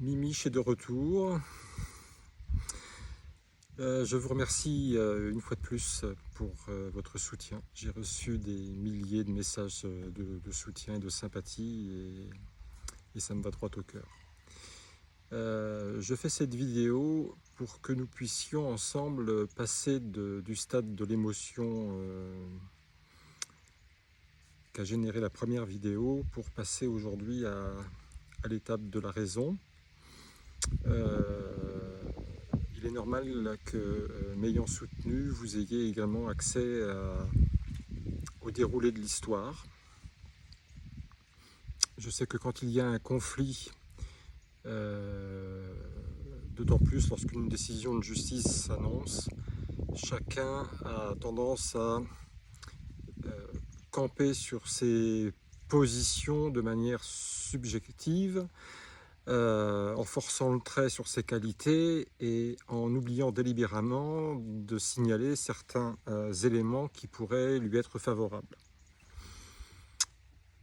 Mimiche est de retour. Je vous remercie une fois de plus pour votre soutien. J'ai reçu des milliers de messages de soutien et de sympathie et ça me va droit au cœur. Je fais cette vidéo pour que nous puissions ensemble passer du stade de l'émotion qu'a généré la première vidéo pour passer aujourd'hui à l'étape de la raison. Il est normal que, m'ayant soutenu, vous ayez également accès au déroulé de l'histoire. Je sais que quand il y a un conflit, d'autant plus lorsqu'une décision de justice s'annonce, chacun a tendance à camper sur ses positions de manière subjective, en forçant le trait sur ses qualités et en oubliant délibérément de signaler certains éléments qui pourraient lui être favorables.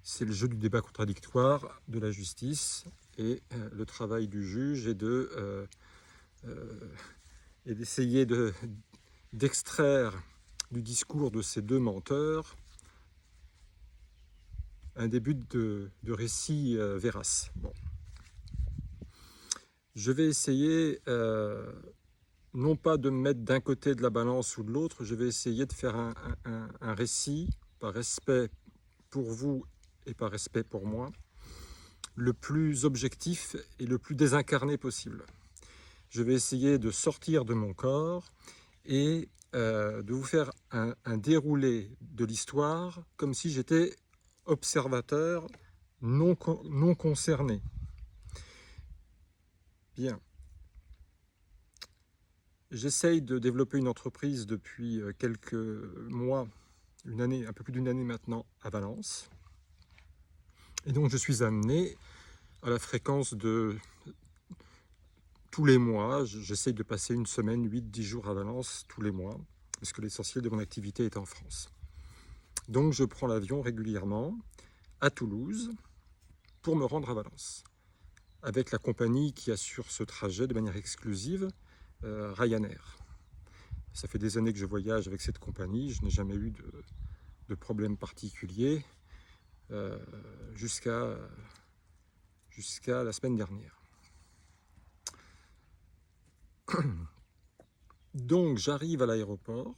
C'est le jeu du débat contradictoire de la justice et le travail du juge est d'essayer d'extraire du discours de ces deux menteurs un début de récit vérace. Bon. Je vais essayer, non pas de me mettre d'un côté de la balance ou de l'autre, je vais essayer de faire un récit, par respect pour vous et par respect pour moi, le plus objectif et le plus désincarné possible. Je vais essayer de sortir de mon corps et de vous faire un déroulé de l'histoire comme si j'étais observateur non concerné. Bien. J'essaye de développer une entreprise depuis quelques mois, une année, un peu plus d'une année maintenant, à Valence. Et donc je suis amené à la fréquence de tous les mois. J'essaye de passer une semaine, 8-10 jours à Valence tous les mois, parce que l'essentiel de mon activité est en France. Donc je prends l'avion régulièrement à Toulouse pour me rendre à Valence, avec la compagnie qui assure ce trajet de manière exclusive, Ryanair. Ça fait des années que je voyage avec cette compagnie, je n'ai jamais eu de problème particulier jusqu'à la semaine dernière. Donc j'arrive à l'aéroport,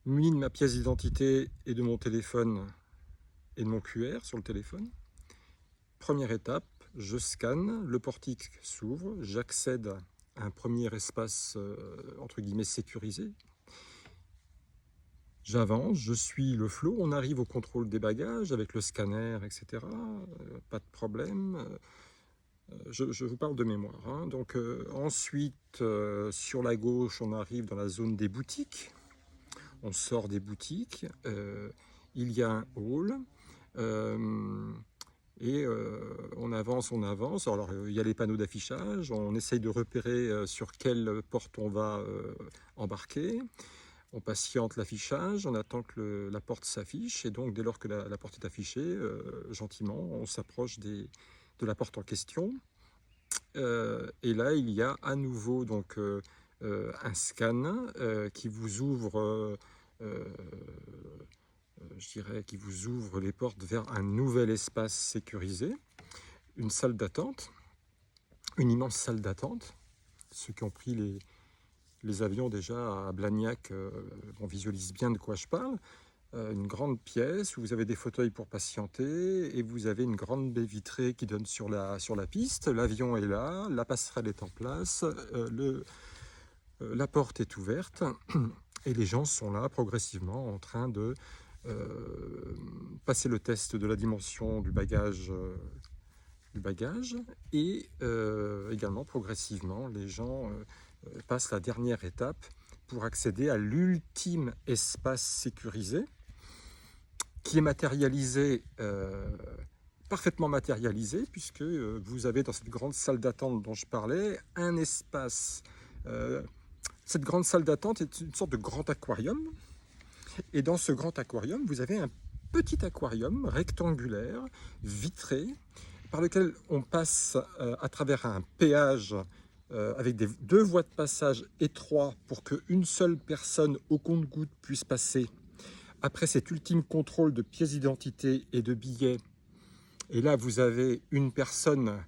muni de ma pièce d'identité et de mon téléphone et de mon QR sur le téléphone. Première étape, je scanne, le portique s'ouvre, j'accède à un premier espace entre guillemets sécurisé. J'avance, je suis le flot, on arrive au contrôle des bagages avec le scanner, etc. Pas de problème. Je vous parle de mémoire. Hein. Donc ensuite, sur la gauche, on arrive dans la zone des boutiques. On sort des boutiques. Il y a un hall. Et on avance. Alors il y a les panneaux d'affichage. On essaye de repérer sur quelle porte on va embarquer. On patiente l'affichage, on attend que la porte s'affiche, et donc dès lors que la porte est affichée, gentiment, on s'approche de la porte en question. Et là, il y a à nouveau donc, un scan qui vous ouvre, je dirais, qui vous ouvre les portes vers un nouvel espace sécurisé, une salle d'attente, une immense salle d'attente. Ceux qui ont pris les avions déjà à Blagnac, on visualise bien de quoi je parle. Une grande pièce où vous avez des fauteuils pour patienter et vous avez une grande baie vitrée qui donne sur la piste. L'avion est là, la passerelle est en place, la porte est ouverte et les gens sont là progressivement en train de passer le test de la dimension du bagage et également progressivement les gens passent la dernière étape pour accéder à l'ultime espace sécurisé qui est matérialisé, parfaitement matérialisé, puisque vous avez dans cette grande salle d'attente dont je parlais un espace. Cette grande salle d'attente est une sorte de grand aquarium, et dans ce grand aquarium, vous avez un petit aquarium rectangulaire, vitré, par lequel on passe à travers un péage avec deux voies de passage étroits pour qu'une seule personne au compte-gouttes puisse passer. Après cet ultime contrôle de pièces d'identité et de billets, et là vous avez une personne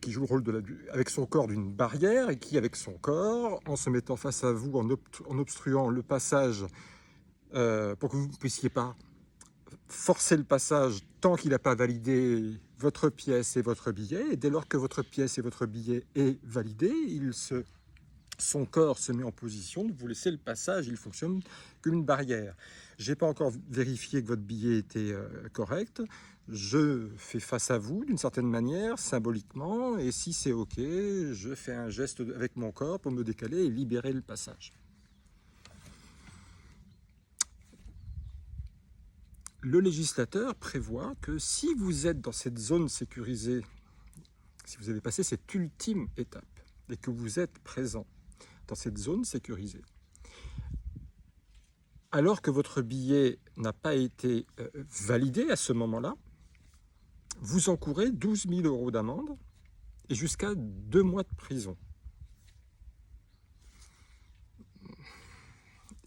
qui joue le rôle avec son corps d'une barrière et qui, avec son corps, en se mettant face à vous, en obstruant le passage pour que vous ne puissiez pas forcer le passage tant qu'il n'a pas validé votre pièce et votre billet. Et dès lors que votre pièce et votre billet est validé, son corps se met en position de vous laisser le passage. Il fonctionne comme une barrière. Je n'ai pas encore vérifié que votre billet était correct. Je fais face à vous d'une certaine manière, symboliquement, et si c'est OK, je fais un geste avec mon corps pour me décaler et libérer le passage. Le législateur prévoit que si vous êtes dans cette zone sécurisée, si vous avez passé cette ultime étape et que vous êtes présent dans cette zone sécurisée, alors que votre billet n'a pas été validé à ce moment-là, vous encourez 12 000 € d'amende et jusqu'à 2 mois de prison.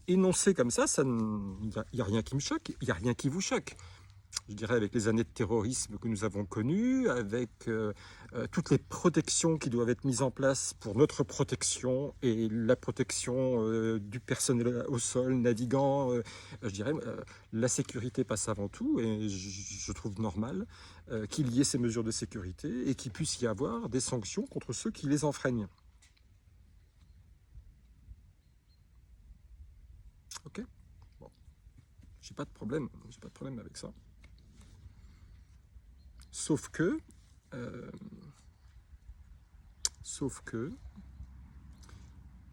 Énoncé comme ça, il n'y a rien qui me choque, il n'y a rien qui vous choque. Je dirais avec les années de terrorisme que nous avons connues, avec toutes les protections qui doivent être mises en place pour notre protection et la protection du personnel au sol, navigant, je dirais la sécurité passe avant tout et je trouve normal qu'il y ait ces mesures de sécurité et qu'il puisse y avoir des sanctions contre ceux qui les enfreignent. Ok, bon, j'ai pas de problème avec ça. Sauf que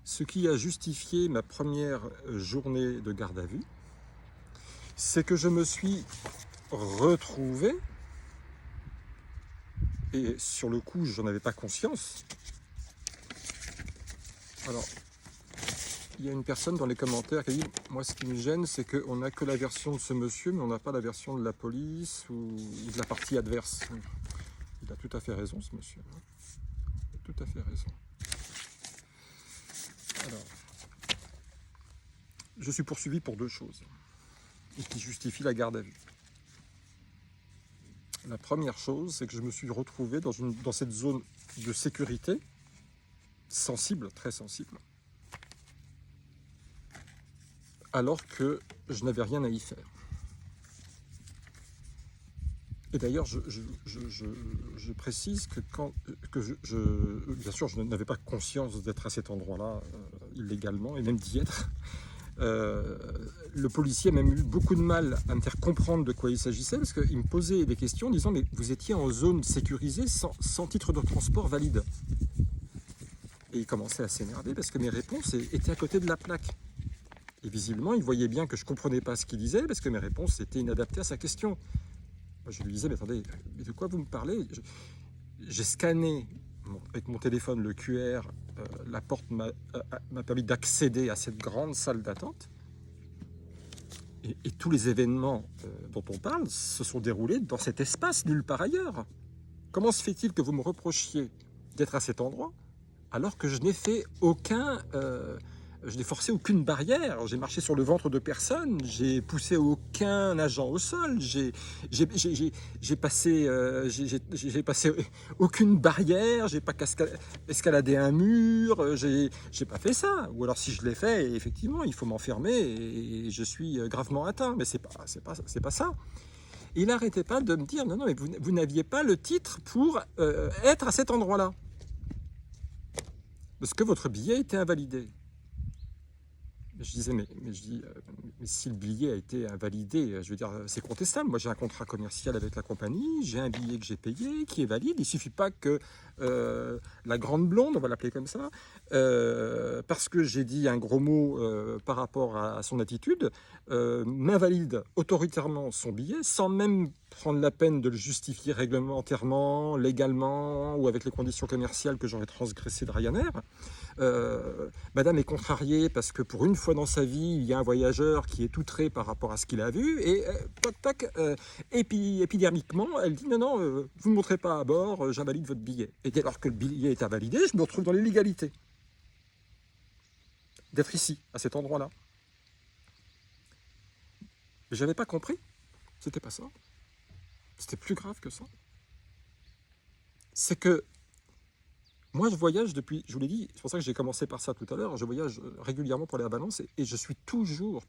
ce qui a justifié ma première journée de garde à vue, c'est que je me suis retrouvé, et sur le coup, j'en avais pas conscience. Alors, il y a une personne dans les commentaires qui a dit « Moi, ce qui me gêne, c'est qu'on n'a que la version de ce monsieur, mais on n'a pas la version de la police ou de la partie adverse. » Il a tout à fait raison, ce monsieur. Il a tout à fait raison. Alors, je suis poursuivi pour 2 choses et qui justifient la garde à vue. La première chose, c'est que je me suis retrouvé dans cette zone de sécurité sensible, très sensible, alors que je n'avais rien à y faire. Et d'ailleurs, je précise que bien sûr, je n'avais pas conscience d'être à cet endroit-là illégalement, et même d'y être. Le policier a même eu beaucoup de mal à me faire comprendre de quoi il s'agissait, parce qu'il me posait des questions en disant « Mais vous étiez en zone sécurisée sans titre de transport valide ». Et il commençait à s'énerver parce que mes réponses étaient à côté de la plaque. Et visiblement, il voyait bien que je ne comprenais pas ce qu'il disait, parce que mes réponses étaient inadaptées à sa question. Je lui disais, mais attendez, mais de quoi vous me parlez? J'ai scanné avec mon téléphone le QR, la porte m'a permis d'accéder à cette grande salle d'attente. Et tous les événements dont on parle se sont déroulés dans cet espace, nulle part ailleurs. Comment se fait-il que vous me reprochiez d'être à cet endroit, alors que je n'ai fait je n'ai forcé aucune barrière, j'ai marché sur le ventre de personne, j'ai poussé aucun agent au sol, j'ai passé aucune barrière, j'ai pas escaladé un mur, j'ai pas fait ça. Ou alors si je l'ai fait, effectivement, il faut m'enfermer et je suis gravement atteint. Mais c'est pas ça. Il n'arrêtait pas de me dire non, mais vous n'aviez pas le titre pour être à cet endroit-là, parce que votre billet était invalidé. Je disais, mais si le billet a été invalidé, je veux dire, c'est contestable. Moi, j'ai un contrat commercial avec la compagnie, j'ai un billet que j'ai payé, qui est valide. Il ne suffit pas que la grande blonde, on va l'appeler comme ça, parce que j'ai dit un gros mot par rapport à son attitude, m'invalide autoritairement son billet, sans même prendre la peine de le justifier réglementairement, légalement, ou avec les conditions commerciales que j'aurais transgressées de Ryanair. Madame est contrariée parce que pour une fois dans sa vie, il y a un voyageur qui est outré par rapport à ce qu'il a vu, et toc toc, épidermiquement, elle dit non, non, vous ne montrez pas à bord, j'invalide votre billet. Et dès lors que le billet est invalidé, je me retrouve dans l'illégalité d'être ici, à cet endroit-là. Mais j'avais pas compris, c'était pas ça. C'était plus grave que ça. C'est que moi, je voyage depuis, je vous l'ai dit, c'est pour ça que j'ai commencé par ça tout à l'heure, je voyage régulièrement pour aller à Valence, et je suis toujours,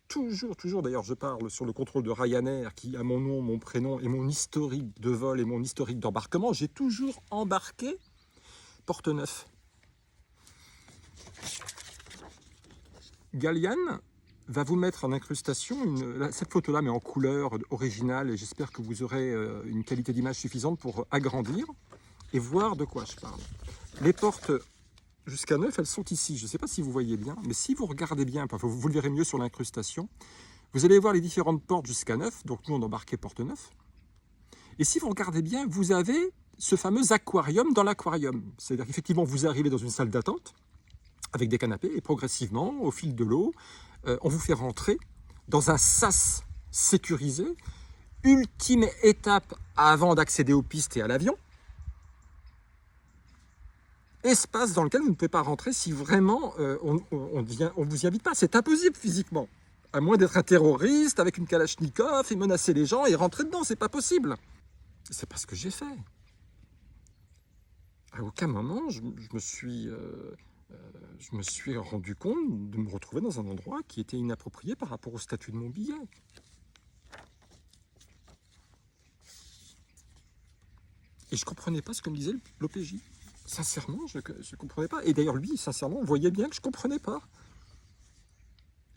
d'ailleurs je parle sur le contrôle de Ryanair qui a mon nom, mon prénom et mon historique de vol et mon historique d'embarquement, j'ai toujours embarqué Porte-Neuf. Galiane va vous mettre en incrustation cette photo-là, mais en couleur originale, et j'espère que vous aurez une qualité d'image suffisante pour agrandir et voir de quoi je parle. Les portes jusqu'à 9, elles sont ici. Je ne sais pas si vous voyez bien, mais si vous regardez bien, enfin, vous le verrez mieux sur l'incrustation, vous allez voir les différentes portes jusqu'à 9. Donc nous, on embarquait porte 9. Et si vous regardez bien, vous avez ce fameux aquarium dans l'aquarium. C'est-à-dire qu'effectivement, vous arrivez dans une salle d'attente avec des canapés, et progressivement, au fil de l'eau, on vous fait rentrer dans un sas sécurisé, ultime étape avant d'accéder aux pistes et à l'avion. Espace dans lequel vous ne pouvez pas rentrer si vraiment on ne vous y invite pas. C'est impossible physiquement. À moins d'être un terroriste avec une kalachnikov et menacer les gens et rentrer dedans, c'est pas possible. C'est pas ce que j'ai fait. À aucun moment je me suis rendu compte de me retrouver dans un endroit qui était inapproprié par rapport au statut de mon billet. Et je ne comprenais pas ce que me disait l'OPJ. Sincèrement, je ne comprenais pas. Et d'ailleurs, lui, sincèrement, on voyait bien que je ne comprenais pas.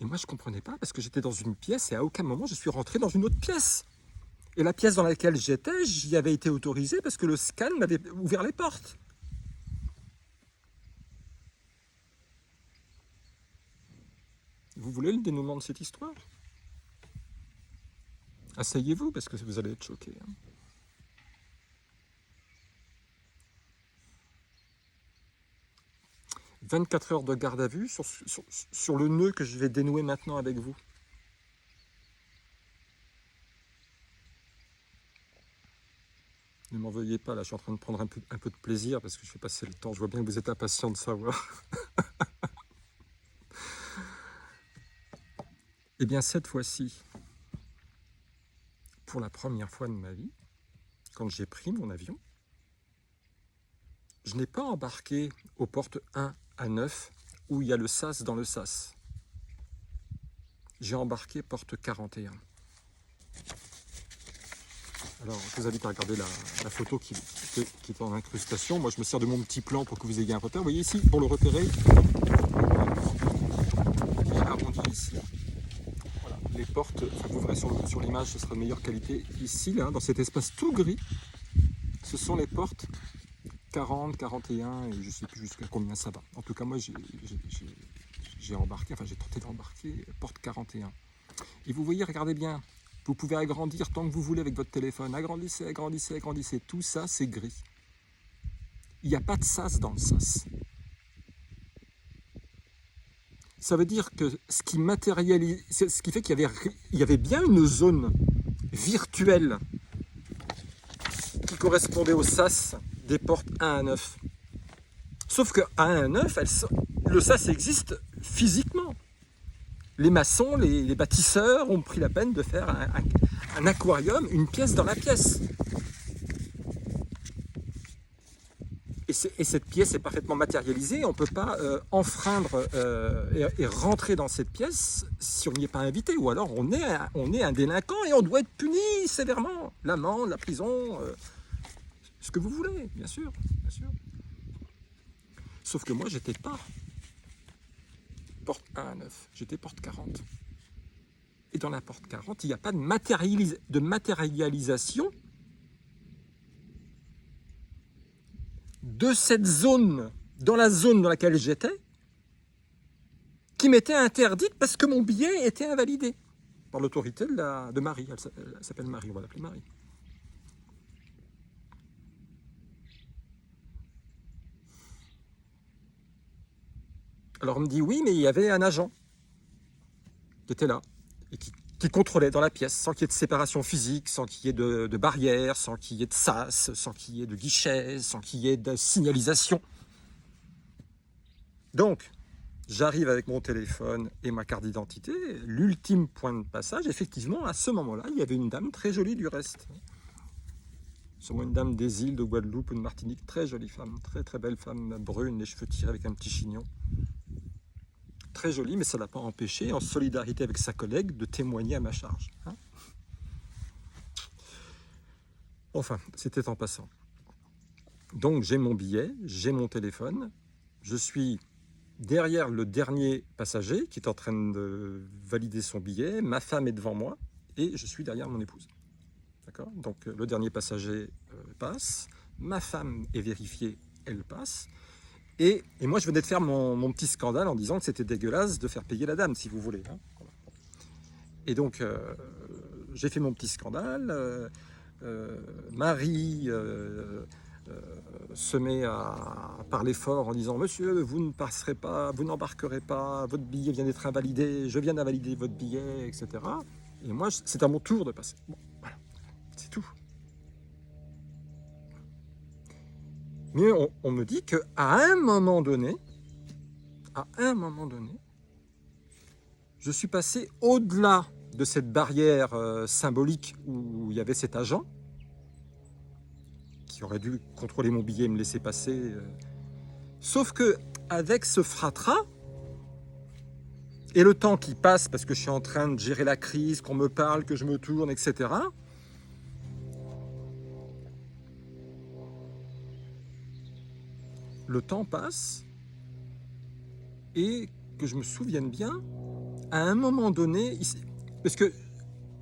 Et moi, je ne comprenais pas parce que j'étais dans une pièce et à aucun moment, je suis rentré dans une autre pièce. Et la pièce dans laquelle j'étais, j'y avais été autorisé parce que le scan m'avait ouvert les portes. Vous voulez le dénouement de cette histoire? Asseyez-vous parce que vous allez être choqués. 24 heures de garde à vue sur le nœud que je vais dénouer maintenant avec vous. Ne m'en veuillez pas, là, je suis en train de prendre un peu de plaisir parce que je fais passer le temps. Je vois bien que vous êtes impatient de savoir. Eh bien, cette fois-ci, pour la première fois de ma vie, quand j'ai pris mon avion, je n'ai pas embarqué aux portes 1 à 9 où il y a le sas dans le sas. J'ai embarqué porte 41. Alors, je vous invite à regarder la photo qui est en incrustation. Moi, je me sers de mon petit plan pour que vous ayez un repère. Vous voyez ici, pour le repérer, j'ai arrondi ici. Voilà, les portes, enfin, vous verrez sur l'image, ce sera de meilleure qualité. Ici, là, dans cet espace tout gris, ce sont les portes 40, 41, et je ne sais plus jusqu'à combien ça va. En tout cas, moi, j'ai embarqué, enfin, j'ai tenté d'embarquer porte 41. Et vous voyez, regardez bien, vous pouvez agrandir tant que vous voulez avec votre téléphone. Agrandissez, agrandissez, agrandissez. Tout ça, c'est gris. Il n'y a pas de sas dans le sas. Ça veut dire que ce qui matérialise, ce qui fait qu'il y avait bien une zone virtuelle qui correspondait au sas des portes 1 à 9. Sauf que 1 à 9, le sas existe physiquement. Les maçons, les bâtisseurs ont pris la peine de faire un aquarium, une pièce dans la pièce. Et cette pièce est parfaitement matérialisée, on ne peut pas enfreindre et rentrer dans cette pièce si on n'y est pas invité, ou alors on est un délinquant et on doit être puni sévèrement. L'amende, la prison, ce que vous voulez, bien sûr, bien sûr. Sauf que moi, j'étais pas porte 1 à 9, j'étais porte 40. Et dans la porte 40, il n'y a pas de matérialisation de cette zone, dans la zone dans laquelle j'étais, qui m'était interdite parce que mon billet était invalidé par l'autorité de Marie. Elle s'appelle Marie, on va l'appeler Marie. Alors on me dit oui, mais il y avait un agent qui était là et qui contrôlait dans la pièce, sans qu'il y ait de séparation physique, sans qu'il y ait de barrière, sans qu'il y ait de sas, sans qu'il y ait de guichet, sans qu'il y ait de signalisation. Donc, j'arrive avec mon téléphone et ma carte d'identité, l'ultime point de passage, effectivement, à ce moment-là, il y avait une dame très jolie du reste. Sûrement une dame des îles de Guadeloupe ou de Martinique, très jolie femme, très très belle femme, brune, les cheveux tirés avec un petit chignon. Très jolie, mais ça ne l'a pas empêché, en solidarité avec sa collègue, de témoigner à ma charge. Hein. Enfin, c'était en passant. Donc j'ai mon billet, j'ai mon téléphone, je suis derrière le dernier passager qui est en train de valider son billet, ma femme est devant moi et je suis derrière mon épouse. D'accord ? Donc le dernier passager passe, ma femme est vérifiée, elle passe. Et moi, je venais de faire mon petit scandale en disant que c'était dégueulasse de faire payer la dame, si vous voulez. Hein. Et donc, j'ai fait mon petit scandale. Marie se met à parler fort en disant « Monsieur, vous ne passerez pas, vous n'embarquerez pas, votre billet vient d'être invalidé, je viens d'invalider votre billet, etc. » Et moi, c'est à mon tour de passer. Bon, voilà, c'est tout. Mais on me dit qu'à un moment donné, je suis passé au-delà de cette barrière symbolique où il y avait cet agent qui aurait dû contrôler mon billet et me laisser passer. Sauf que avec ce fratras et le temps qui passe parce que je suis en train de gérer la crise, qu'on me parle, que je me tourne, etc., le temps passe et que je me souvienne bien, à un moment donné, parce que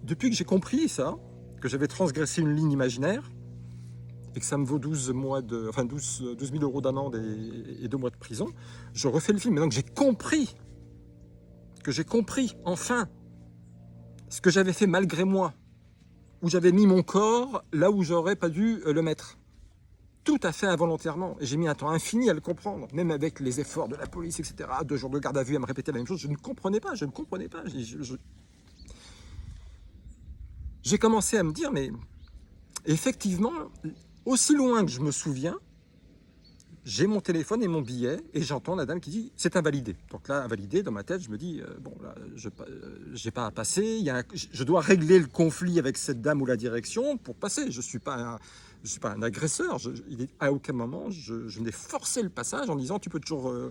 depuis que j'ai compris ça, que j'avais transgressé une ligne imaginaire et que ça me vaut 12 000 € d'amende et 2 mois de prison, je refais le film. Maintenant que j'ai compris, enfin, ce que j'avais fait malgré moi, où j'avais mis mon corps là où j'aurais pas dû le mettre. Tout à fait involontairement. Et j'ai mis un temps infini à le comprendre, même avec les efforts de la police, etc. 2 jours de garde à vue à me répéter la même chose. Je ne comprenais pas. J'ai commencé à me dire, mais effectivement, aussi loin que je me souviens, j'ai mon téléphone et mon billet et j'entends la dame qui dit c'est invalidé. Donc là, invalidé, dans ma tête, je me dis bon là, j'ai pas à passer. Je dois régler le conflit avec cette dame ou la direction pour passer. Je suis pas un agresseur. À aucun moment je n'ai forcé le passage en disant tu peux toujours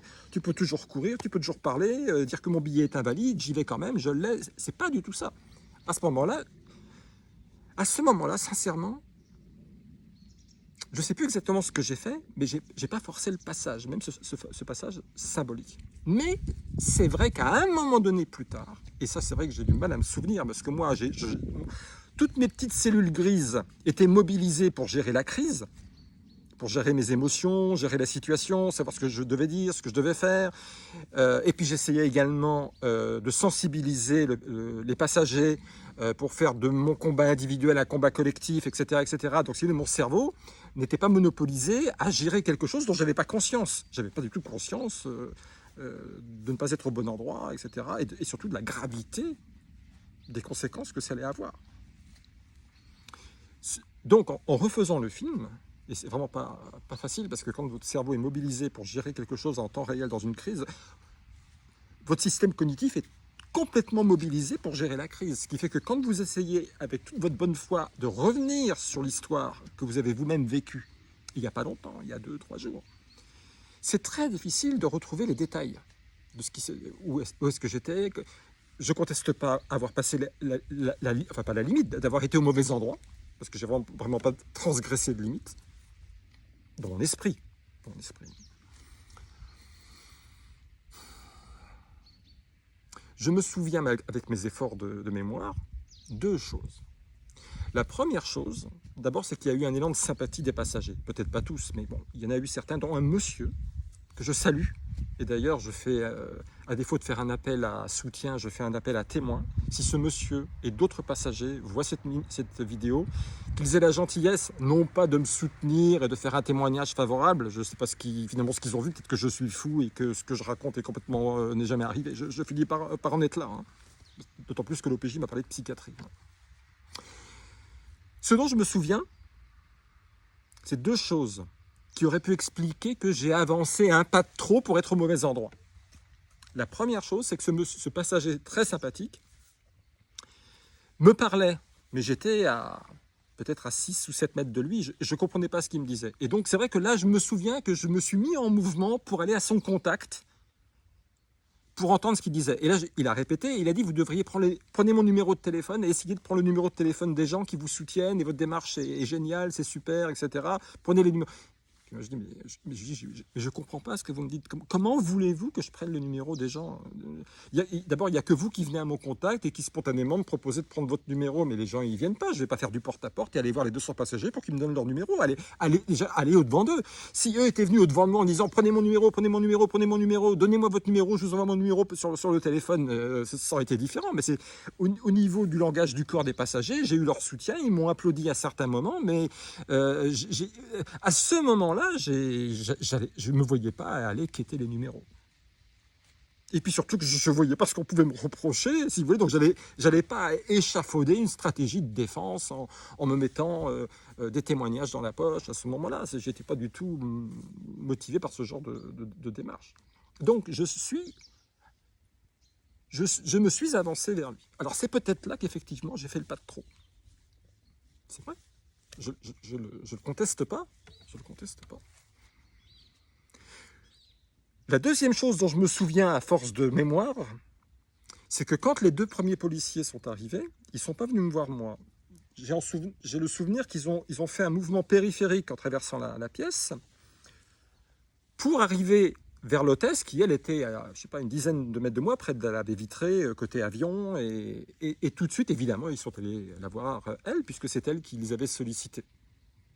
courir, tu peux toujours parler, dire que mon billet est invalide. J'y vais quand même. Je l'ai. C'est pas du tout ça. À ce moment-là, sincèrement. Je ne sais plus exactement ce que j'ai fait, mais je n'ai pas forcé le passage, même ce passage symbolique. Mais c'est vrai qu'à un moment donné plus tard, et ça c'est vrai que j'ai du mal à me souvenir, parce que moi, toutes mes petites cellules grises étaient mobilisées pour gérer la crise, pour gérer mes émotions, gérer la situation, savoir ce que je devais dire, ce que je devais faire. Et puis j'essayais également de sensibiliser les passagers pour faire de mon combat individuel un combat collectif, etc. etc. Donc si mon cerveau n'était pas monopolisé à gérer quelque chose dont je n'avais pas conscience. Je n'avais pas du tout conscience de ne pas être au bon endroit, etc. Et surtout de la gravité des conséquences que ça allait avoir. Donc en refaisant le film, et c'est vraiment pas facile parce que quand votre cerveau est mobilisé pour gérer quelque chose en temps réel dans une crise, votre système cognitif est complètement mobilisé pour gérer la crise. Ce qui fait que quand vous essayez, avec toute votre bonne foi, de revenir sur l'histoire que vous avez vous-même vécue, il n'y a pas longtemps, il y a 2-3 jours, c'est très difficile de retrouver les détails de où est-ce que j'étais. Je ne conteste pas avoir passé pas la limite, d'avoir été au mauvais endroit, parce que j'ai vraiment pas transgressé de limite, dans mon esprit. Je me souviens, avec mes efforts de mémoire, 2 choses. La première chose, d'abord, c'est qu'il y a eu un élan de sympathie des passagers. Peut-être pas tous, mais bon, il y en a eu certains, dont un monsieur que je salue Et d'ailleurs, je fais, à défaut de faire un appel à soutien, je fais un appel à témoins. Si ce monsieur et d'autres passagers voient cette vidéo, qu'ils aient la gentillesse, non pas de me soutenir et de faire un témoignage favorable, je ne sais pas finalement ce qu'ils ont vu, peut-être que je suis fou et que ce que je raconte est complètement n'est jamais arrivé. Je finis par en être là, hein. D'autant plus que l'OPJ m'a parlé de psychiatrie. Ce dont je me souviens, c'est deux choses qui auraient pu expliquer que j'ai avancé un pas de trop pour être au mauvais endroit. La première chose, c'est que ce passager très sympathique me parlait, mais j'étais peut-être à 6 ou 7 mètres de lui, je ne comprenais pas ce qu'il me disait. Et donc c'est vrai que là, je me souviens que je me suis mis en mouvement pour aller à son contact, pour entendre ce qu'il disait. Et là, il a répété, il a dit, vous devriez prenez mon numéro de téléphone et essayez de prendre le numéro de téléphone des gens qui vous soutiennent, et votre démarche est géniale, c'est super, etc. Prenez les numéros. Je dis, mais je comprends pas ce que vous me dites. Comment voulez-vous que je prenne le numéro des gens? D'abord, il n'y a que vous qui venez à mon contact et qui spontanément me proposez de prendre votre numéro, mais les gens, ils ne viennent pas. Je ne vais pas faire du porte-à-porte et aller voir les 200 passagers pour qu'ils me donnent leur numéro. Allez au-devant d'eux. Si eux étaient venus au-devant de moi en disant, prenez mon numéro, donnez-moi votre numéro, je vous envoie mon numéro sur le téléphone, ça aurait été différent. Mais c'est au niveau du langage du corps des passagers, j'ai eu leur soutien, ils m'ont applaudi à certains moments, mais à ce moment-là, je ne me voyais pas aller quêter les numéros. Et puis surtout que je ne voyais pas ce qu'on pouvait me reprocher, si vous voulez, donc j'allais pas échafauder une stratégie de défense en me mettant des témoignages dans la poche à ce moment-là. Je n'étais pas du tout motivé par ce genre de démarche. Donc je me suis avancé vers lui. Alors c'est peut-être là qu'effectivement j'ai fait le pas de trop. C'est vrai. Je le conteste pas. Je le conteste pas. La deuxième chose dont je me souviens à force de mémoire, c'est que quand les deux premiers policiers sont arrivés, ils ne sont pas venus me voir moi. J'ai le souvenir qu'ils ont fait un mouvement périphérique en traversant la pièce pour arriver vers l'hôtesse qui, elle, était à, je sais pas, une dizaine de mètres de moi, près de la baie vitrée, côté avion. Et tout de suite, évidemment, ils sont allés la voir, elle, puisque c'est elle qui les avait sollicités.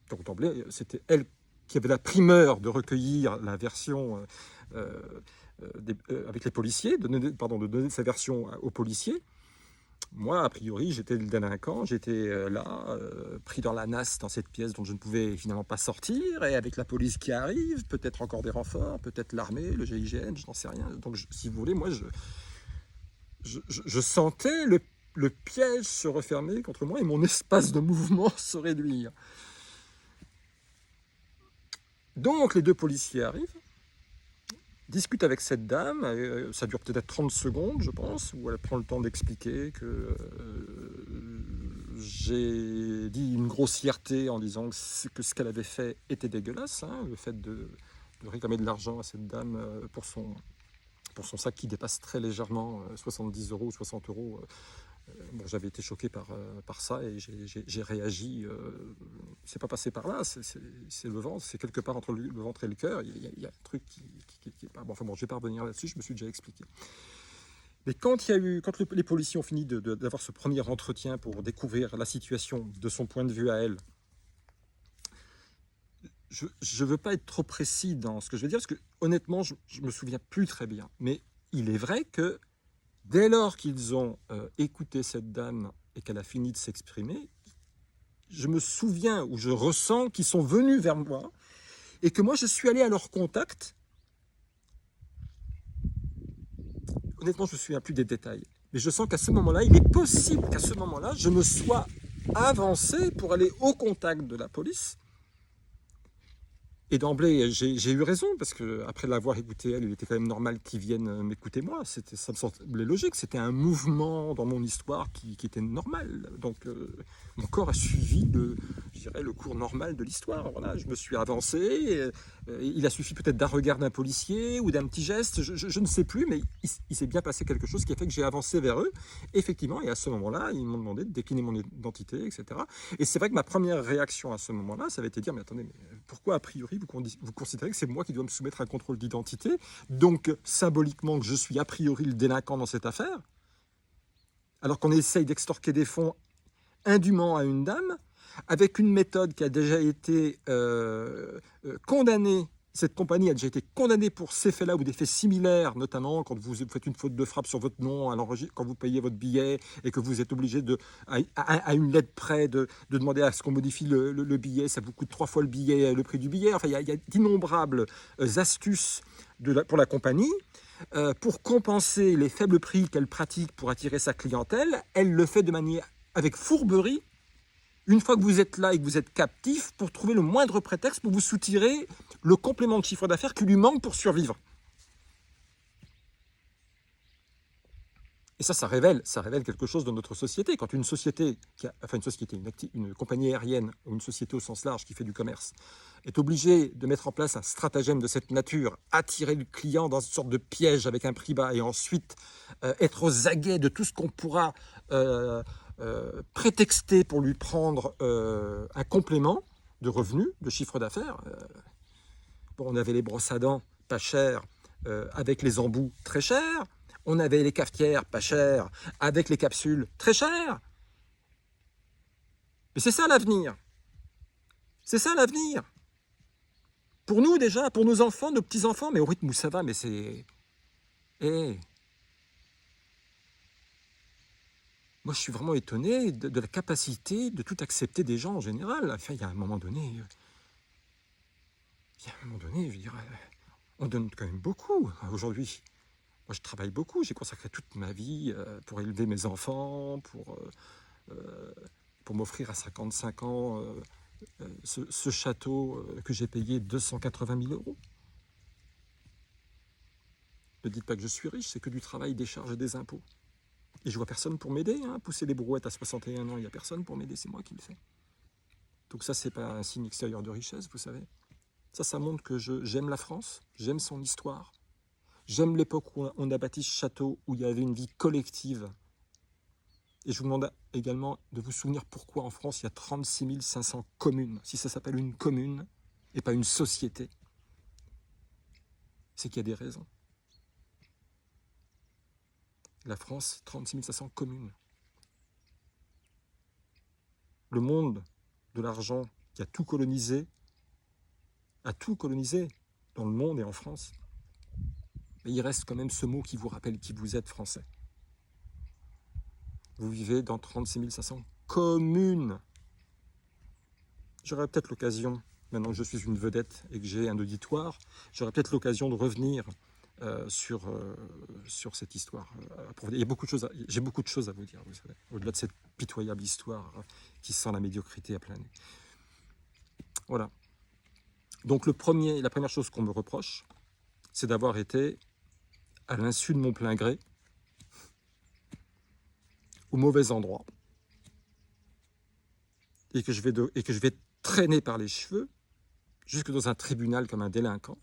Donc d'emblée, c'était elle qui avait la primeur de recueillir la version avec les policiers, de donner sa version aux policiers. Moi, a priori, j'étais le délinquant, j'étais là, pris dans la nasse dans cette pièce dont je ne pouvais finalement pas sortir, et avec la police qui arrive, peut-être encore des renforts, peut-être l'armée, le GIGN, je n'en sais rien. Donc, si vous voulez, moi, je sentais le piège se refermer contre moi et mon espace de mouvement se réduire. Donc, les deux policiers arrivent, discutent avec cette dame, ça dure peut-être 30 secondes, je pense, où elle prend le temps d'expliquer que j'ai dit une grossièreté en disant que ce qu'elle avait fait était dégueulasse, hein, le fait de réclamer de l'argent à cette dame pour son sac qui dépasse très légèrement 70 € ou 60 €. Bon, j'avais été choqué par ça et j'ai réagi. C'est pas passé par là, c'est le ventre, c'est quelque part entre le ventre et le cœur. Il y a un truc qui est pas bon. Enfin bon, je vais pas revenir là-dessus, je me suis déjà expliqué. Mais quand les policiers ont fini d'avoir ce premier entretien pour découvrir la situation de son point de vue à elle, je ne veux pas être trop précis dans ce que je vais dire, parce que honnêtement, je me souviens plus très bien. Mais il est vrai que dès lors qu'ils ont écouté cette dame et qu'elle a fini de s'exprimer, je me souviens ou je ressens qu'ils sont venus vers moi et que moi je suis allé à leur contact. Honnêtement, je ne me souviens plus des détails, mais je sens qu'à ce moment-là, il est possible qu'à ce moment-là, je me sois avancé pour aller au contact de la police. Et d'emblée, j'ai eu raison, parce qu'après l'avoir écouté, elle, il était quand même normal qu'ils viennent m'écouter moi. Ça me semblait logique, c'était un mouvement dans mon histoire qui était normal. Donc mon corps a suivi le cours normal de l'histoire. Voilà, je me suis avancé, il a suffi peut-être d'un regard d'un policier ou d'un petit geste, je ne sais plus, mais il s'est bien passé quelque chose qui a fait que j'ai avancé vers eux, effectivement, et à ce moment-là, ils m'ont demandé de décliner mon identité, etc. Et c'est vrai que ma première réaction à ce moment-là, ça avait été de dire, mais attendez, mais pourquoi a priori vous considérez que c'est moi qui dois me soumettre à un contrôle d'identité, donc symboliquement que je suis a priori le délinquant dans cette affaire, alors qu'on essaye d'extorquer des fonds indûment à une dame, avec une méthode qui a déjà été condamnée Cette compagnie a déjà été condamnée pour ces faits-là ou des faits similaires, notamment quand vous faites une faute de frappe sur votre nom, quand vous payez votre billet et que vous êtes obligé, à une lettre près, de demander à ce qu'on modifie le billet. Ça vous coûte 3 fois le prix du billet. Enfin, il y a d'innombrables astuces pour la compagnie. Pour compenser les faibles prix qu'elle pratique pour attirer sa clientèle, elle le fait de manière avec fourberie. Une fois que vous êtes là et que vous êtes captif, pour trouver le moindre prétexte pour vous soutirer le complément de chiffre d'affaires qui lui manque pour survivre. Et ça révèle quelque chose dans notre société. Quand une société, une compagnie aérienne, ou une société au sens large qui fait du commerce, est obligée de mettre en place un stratagème de cette nature, attirer le client dans une sorte de piège avec un prix bas, et ensuite être aux aguets de tout ce qu'on pourra prétexter pour lui prendre un complément de revenus, de chiffre d'affaires. On avait les brosses à dents pas chères, avec les embouts très chers. On avait les cafetières pas chères, avec les capsules très chères. Mais c'est ça l'avenir. C'est ça l'avenir. Pour nous déjà, pour nos enfants, nos petits-enfants, mais au rythme où ça va, mais c'est... Moi, je suis vraiment étonné de la capacité de tout accepter des gens en général. Enfin, il y a un moment donné, je veux dire, on donne quand même beaucoup aujourd'hui. Moi, je travaille beaucoup, j'ai consacré toute ma vie pour élever mes enfants, pour m'offrir à 55 ans ce château que j'ai payé 280 000 €. Ne dites pas que je suis riche, c'est que du travail, des charges et des impôts. Et je vois personne pour m'aider, hein. Pousser les brouettes à 61 ans, il n'y a personne pour m'aider, c'est moi qui le fais. Donc ça, c'est pas un signe extérieur de richesse, vous savez. Ça montre que j'aime la France, j'aime son histoire. J'aime l'époque où on a bâti ce château, où il y avait une vie collective. Et je vous demande également de vous souvenir pourquoi en France, il y a 36 500 communes. Si ça s'appelle une commune et pas une société, c'est qu'il y a des raisons. La France, 36 500 communes. Le monde de l'argent qui a tout colonisé dans le monde et en France. Mais il reste quand même ce mot qui vous rappelle qui vous êtes, Français. Vous vivez dans 36 500 communes. J'aurai peut-être l'occasion, maintenant que je suis une vedette et que j'ai un auditoire, j'aurai peut-être l'occasion de revenir sur cette histoire. J'ai beaucoup de choses à vous dire, vous savez, au-delà de cette pitoyable histoire qui sent la médiocrité à plein nez. Voilà. Donc la première chose qu'on me reproche, c'est d'avoir été, à l'insu de mon plein gré, au mauvais endroit, et que je vais traîner par les cheveux jusque dans un tribunal comme un délinquant,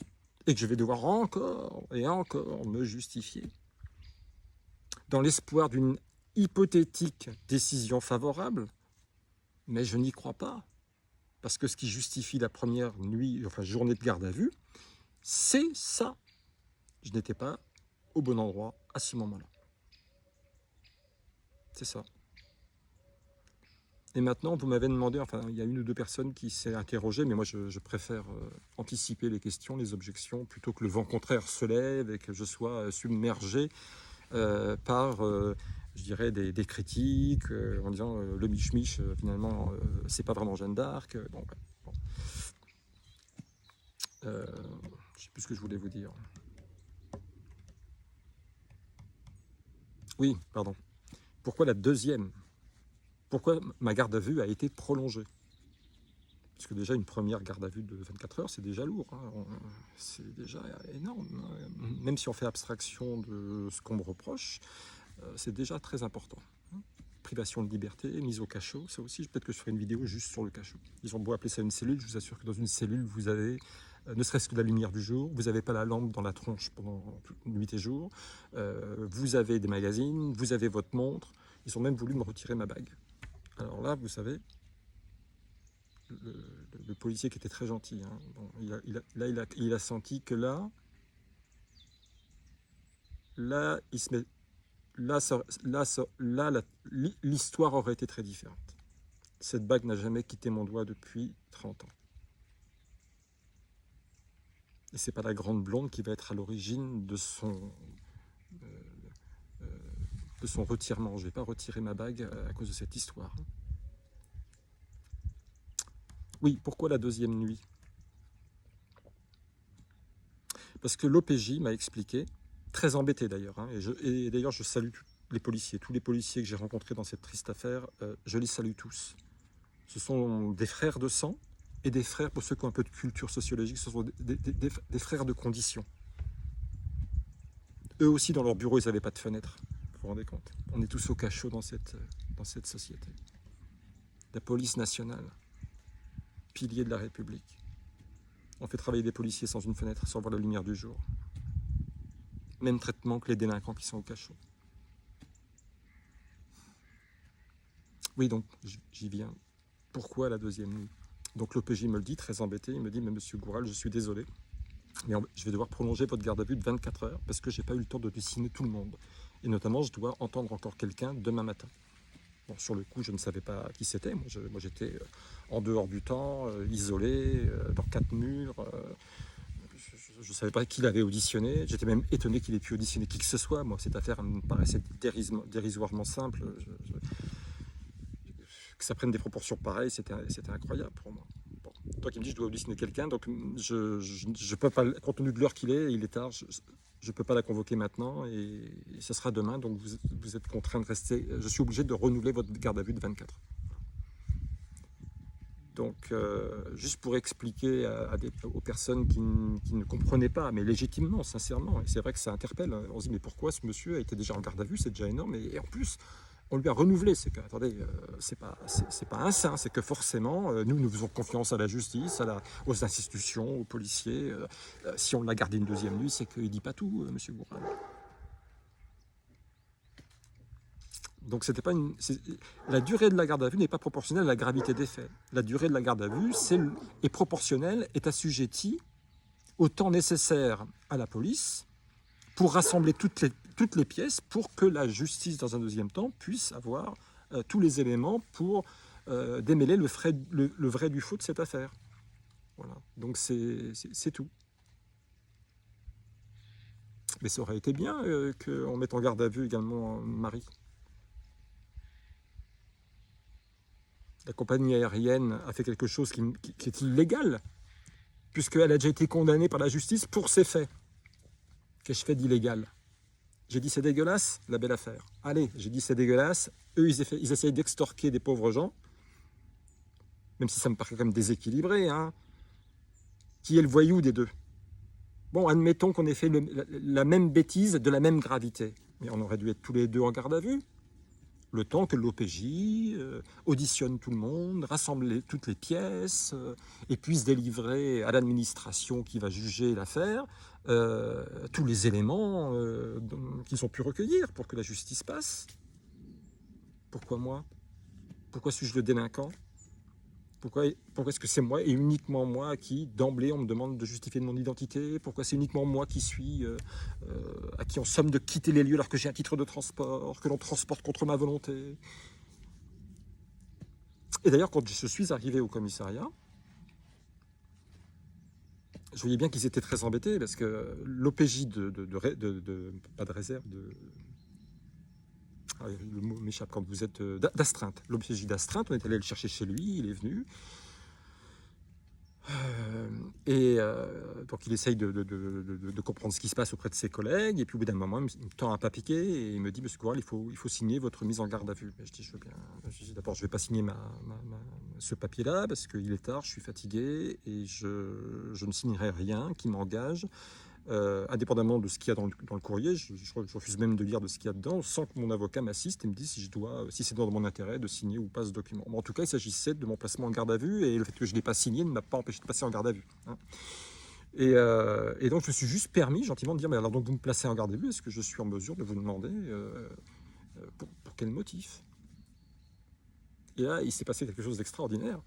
et que je vais devoir encore et encore me justifier, dans l'espoir d'une hypothétique décision favorable, mais je n'y crois pas, parce que ce qui justifie la première journée de garde à vue, c'est ça. Je n'étais pas au bon endroit à ce moment-là. C'est ça. Et maintenant, vous m'avez demandé, enfin, il y a une ou deux personnes qui s'est interrogées, mais moi, je préfère anticiper les questions, les objections, plutôt que le vent contraire se lève et que je sois submergé par, je dirais, des critiques en disant le Mich-Mich, finalement, c'est pas vraiment Jeanne d'Arc. Bon. Je ne sais plus ce que je voulais vous dire. Oui, pardon. Pourquoi la deuxième? Pourquoi ma garde à vue a été prolongée? Parce que déjà, une première garde à vue de 24 heures, c'est déjà lourd. Hein. C'est déjà énorme. Même si on fait abstraction de ce qu'on me reproche, c'est déjà très important. Privation de liberté, mise au cachot, ça aussi, peut-être que je ferai une vidéo juste sur le cachot. Ils ont beau appeler ça une cellule, je vous assure que dans une cellule, vous avez ne serait-ce que la lumière du jour, vous n'avez pas la lampe dans la tronche pendant nuit et jour, vous avez des magazines, vous avez votre montre, ils ont même voulu me retirer ma bague. Alors là, vous savez, le policier qui était très gentil, hein, bon, il a senti que là, il se met, là, l'histoire aurait été très différente. Cette bague n'a jamais quitté mon doigt depuis 30 ans. Et c'est pas la grande blonde qui va être à l'origine de son retirement. Je vais pas retirer ma bague à cause de cette histoire. Oui, pourquoi la deuxième nuit? Parce que l'OPJ m'a expliqué, très embêté d'ailleurs, hein, et d'ailleurs je salue les policiers, tous les policiers que j'ai rencontrés dans cette triste affaire, je les salue tous. Ce sont des frères de sang et des frères, pour ceux qui ont un peu de culture sociologique, ce sont des frères de condition. Eux aussi, dans leur bureau, ils n'avaient pas de fenêtre. Vous vous rendez compte? On est tous au cachot dans cette société. La police nationale, pilier de la République. On fait travailler des policiers sans une fenêtre, sans voir la lumière du jour. Même traitement que les délinquants qui sont au cachot. Oui, donc j'y viens. Pourquoi la deuxième nuit? Donc l'OPJ me le dit, très embêté, il me dit, mais monsieur Goural, je suis désolé, mais je vais devoir prolonger votre garde à vue de 24 heures parce que je n'ai pas eu le temps de dessiner tout le monde. Et notamment, je dois entendre encore quelqu'un demain matin. Bon, sur le coup, je ne savais pas qui c'était. Moi, j'étais en dehors du temps, isolé, dans 4 murs. Je ne savais pas qui l'avait auditionné. J'étais même étonné qu'il ait pu auditionner qui que ce soit. Moi, cette affaire me paraissait dérisoirement simple. Que ça prenne des proportions pareilles, c'était incroyable pour moi. Bon. Toi qui me dis je dois auditionner quelqu'un, donc je peux pas, compte tenu de l'heure qu'il est, il est tard, je ne peux pas la convoquer maintenant et ce sera demain, donc vous êtes contraint de rester, je suis obligé de renouveler votre garde à vue de 24. Donc, juste pour expliquer aux personnes qui ne comprenaient pas, mais légitimement, sincèrement, et c'est vrai que ça interpelle, hein, on se dit mais pourquoi ce monsieur a été déjà en garde à vue, c'est déjà énorme, et en plus, on lui a renouvelé, c'est que, attendez, c'est pas un saint, c'est que forcément, nous faisons confiance à la justice, aux institutions, aux policiers. Si on l'a gardé une deuxième nuit, c'est qu'il dit pas tout, monsieur Goural. Donc la durée de la garde à vue n'est pas proportionnelle à la gravité des faits. La durée de la garde à vue est proportionnelle, est assujettie au temps nécessaire à la police pour rassembler toutes les pièces pour que la justice, dans un deuxième temps, puisse avoir tous les éléments pour démêler le vrai du faux de cette affaire. Voilà, donc c'est tout. Mais ça aurait été bien qu'on mette en garde à vue également Marie. La compagnie aérienne a fait quelque chose qui est illégal, puisqu'elle a déjà été condamnée par la justice pour ces faits. Qu'ai-je fait d'illégal? J'ai dit c'est dégueulasse, la belle affaire. Allez, j'ai dit c'est dégueulasse. Eux, ils essayent d'extorquer des pauvres gens, même si ça me paraît quand même déséquilibré. Hein. Qui est le voyou des deux? Bon, admettons qu'on ait fait la même bêtise de la même gravité. Mais on aurait dû être tous les deux en garde à vue. Le temps que l'OPJ auditionne tout le monde, rassemble toutes les pièces et puisse délivrer à l'administration qui va juger l'affaire tous les éléments qu'ils ont pu recueillir pour que la justice passe. Pourquoi moi? Pourquoi suis-je le délinquant? Pourquoi est-ce que c'est moi et uniquement moi à qui, d'emblée, on me demande de justifier de mon identité? Pourquoi c'est uniquement moi qui suis, à qui on somme de quitter les lieux alors que j'ai un titre de transport, que l'on transporte contre ma volonté? Et d'ailleurs, quand je suis arrivé au commissariat, je voyais bien qu'ils étaient très embêtés parce que l'OPJ pas de réserve, le mot m'échappe quand vous êtes d'astreinte. L'OPJ d'astreinte, on est allé le chercher chez lui, il est venu. Donc il essaye de comprendre ce qui se passe auprès de ses collègues, et puis au bout d'un moment, il me tend un papier et il me dit, monsieur Goural, il faut signer votre mise en garde à vue. Je dis, je veux bien. Je dis, d'abord, je ne vais pas signer ce papier-là, parce qu'il est tard, je suis fatigué, et je ne signerai rien qui m'engage, indépendamment de ce qu'il y a dans le courrier. Je refuse même de lire de ce qu'il y a dedans, sans que mon avocat m'assiste et me dise si c'est dans mon intérêt de signer ou pas ce document. Mais en tout cas, il s'agissait de mon placement en garde à vue, et le fait que je ne l'ai pas signé ne m'a pas empêché de passer en garde à vue. Hein. Et donc, je me suis juste permis gentiment de dire, mais alors donc vous me placez en garde à vue, est-ce que je suis en mesure de vous demander pour quel motif? Et là, il s'est passé quelque chose d'extraordinaire.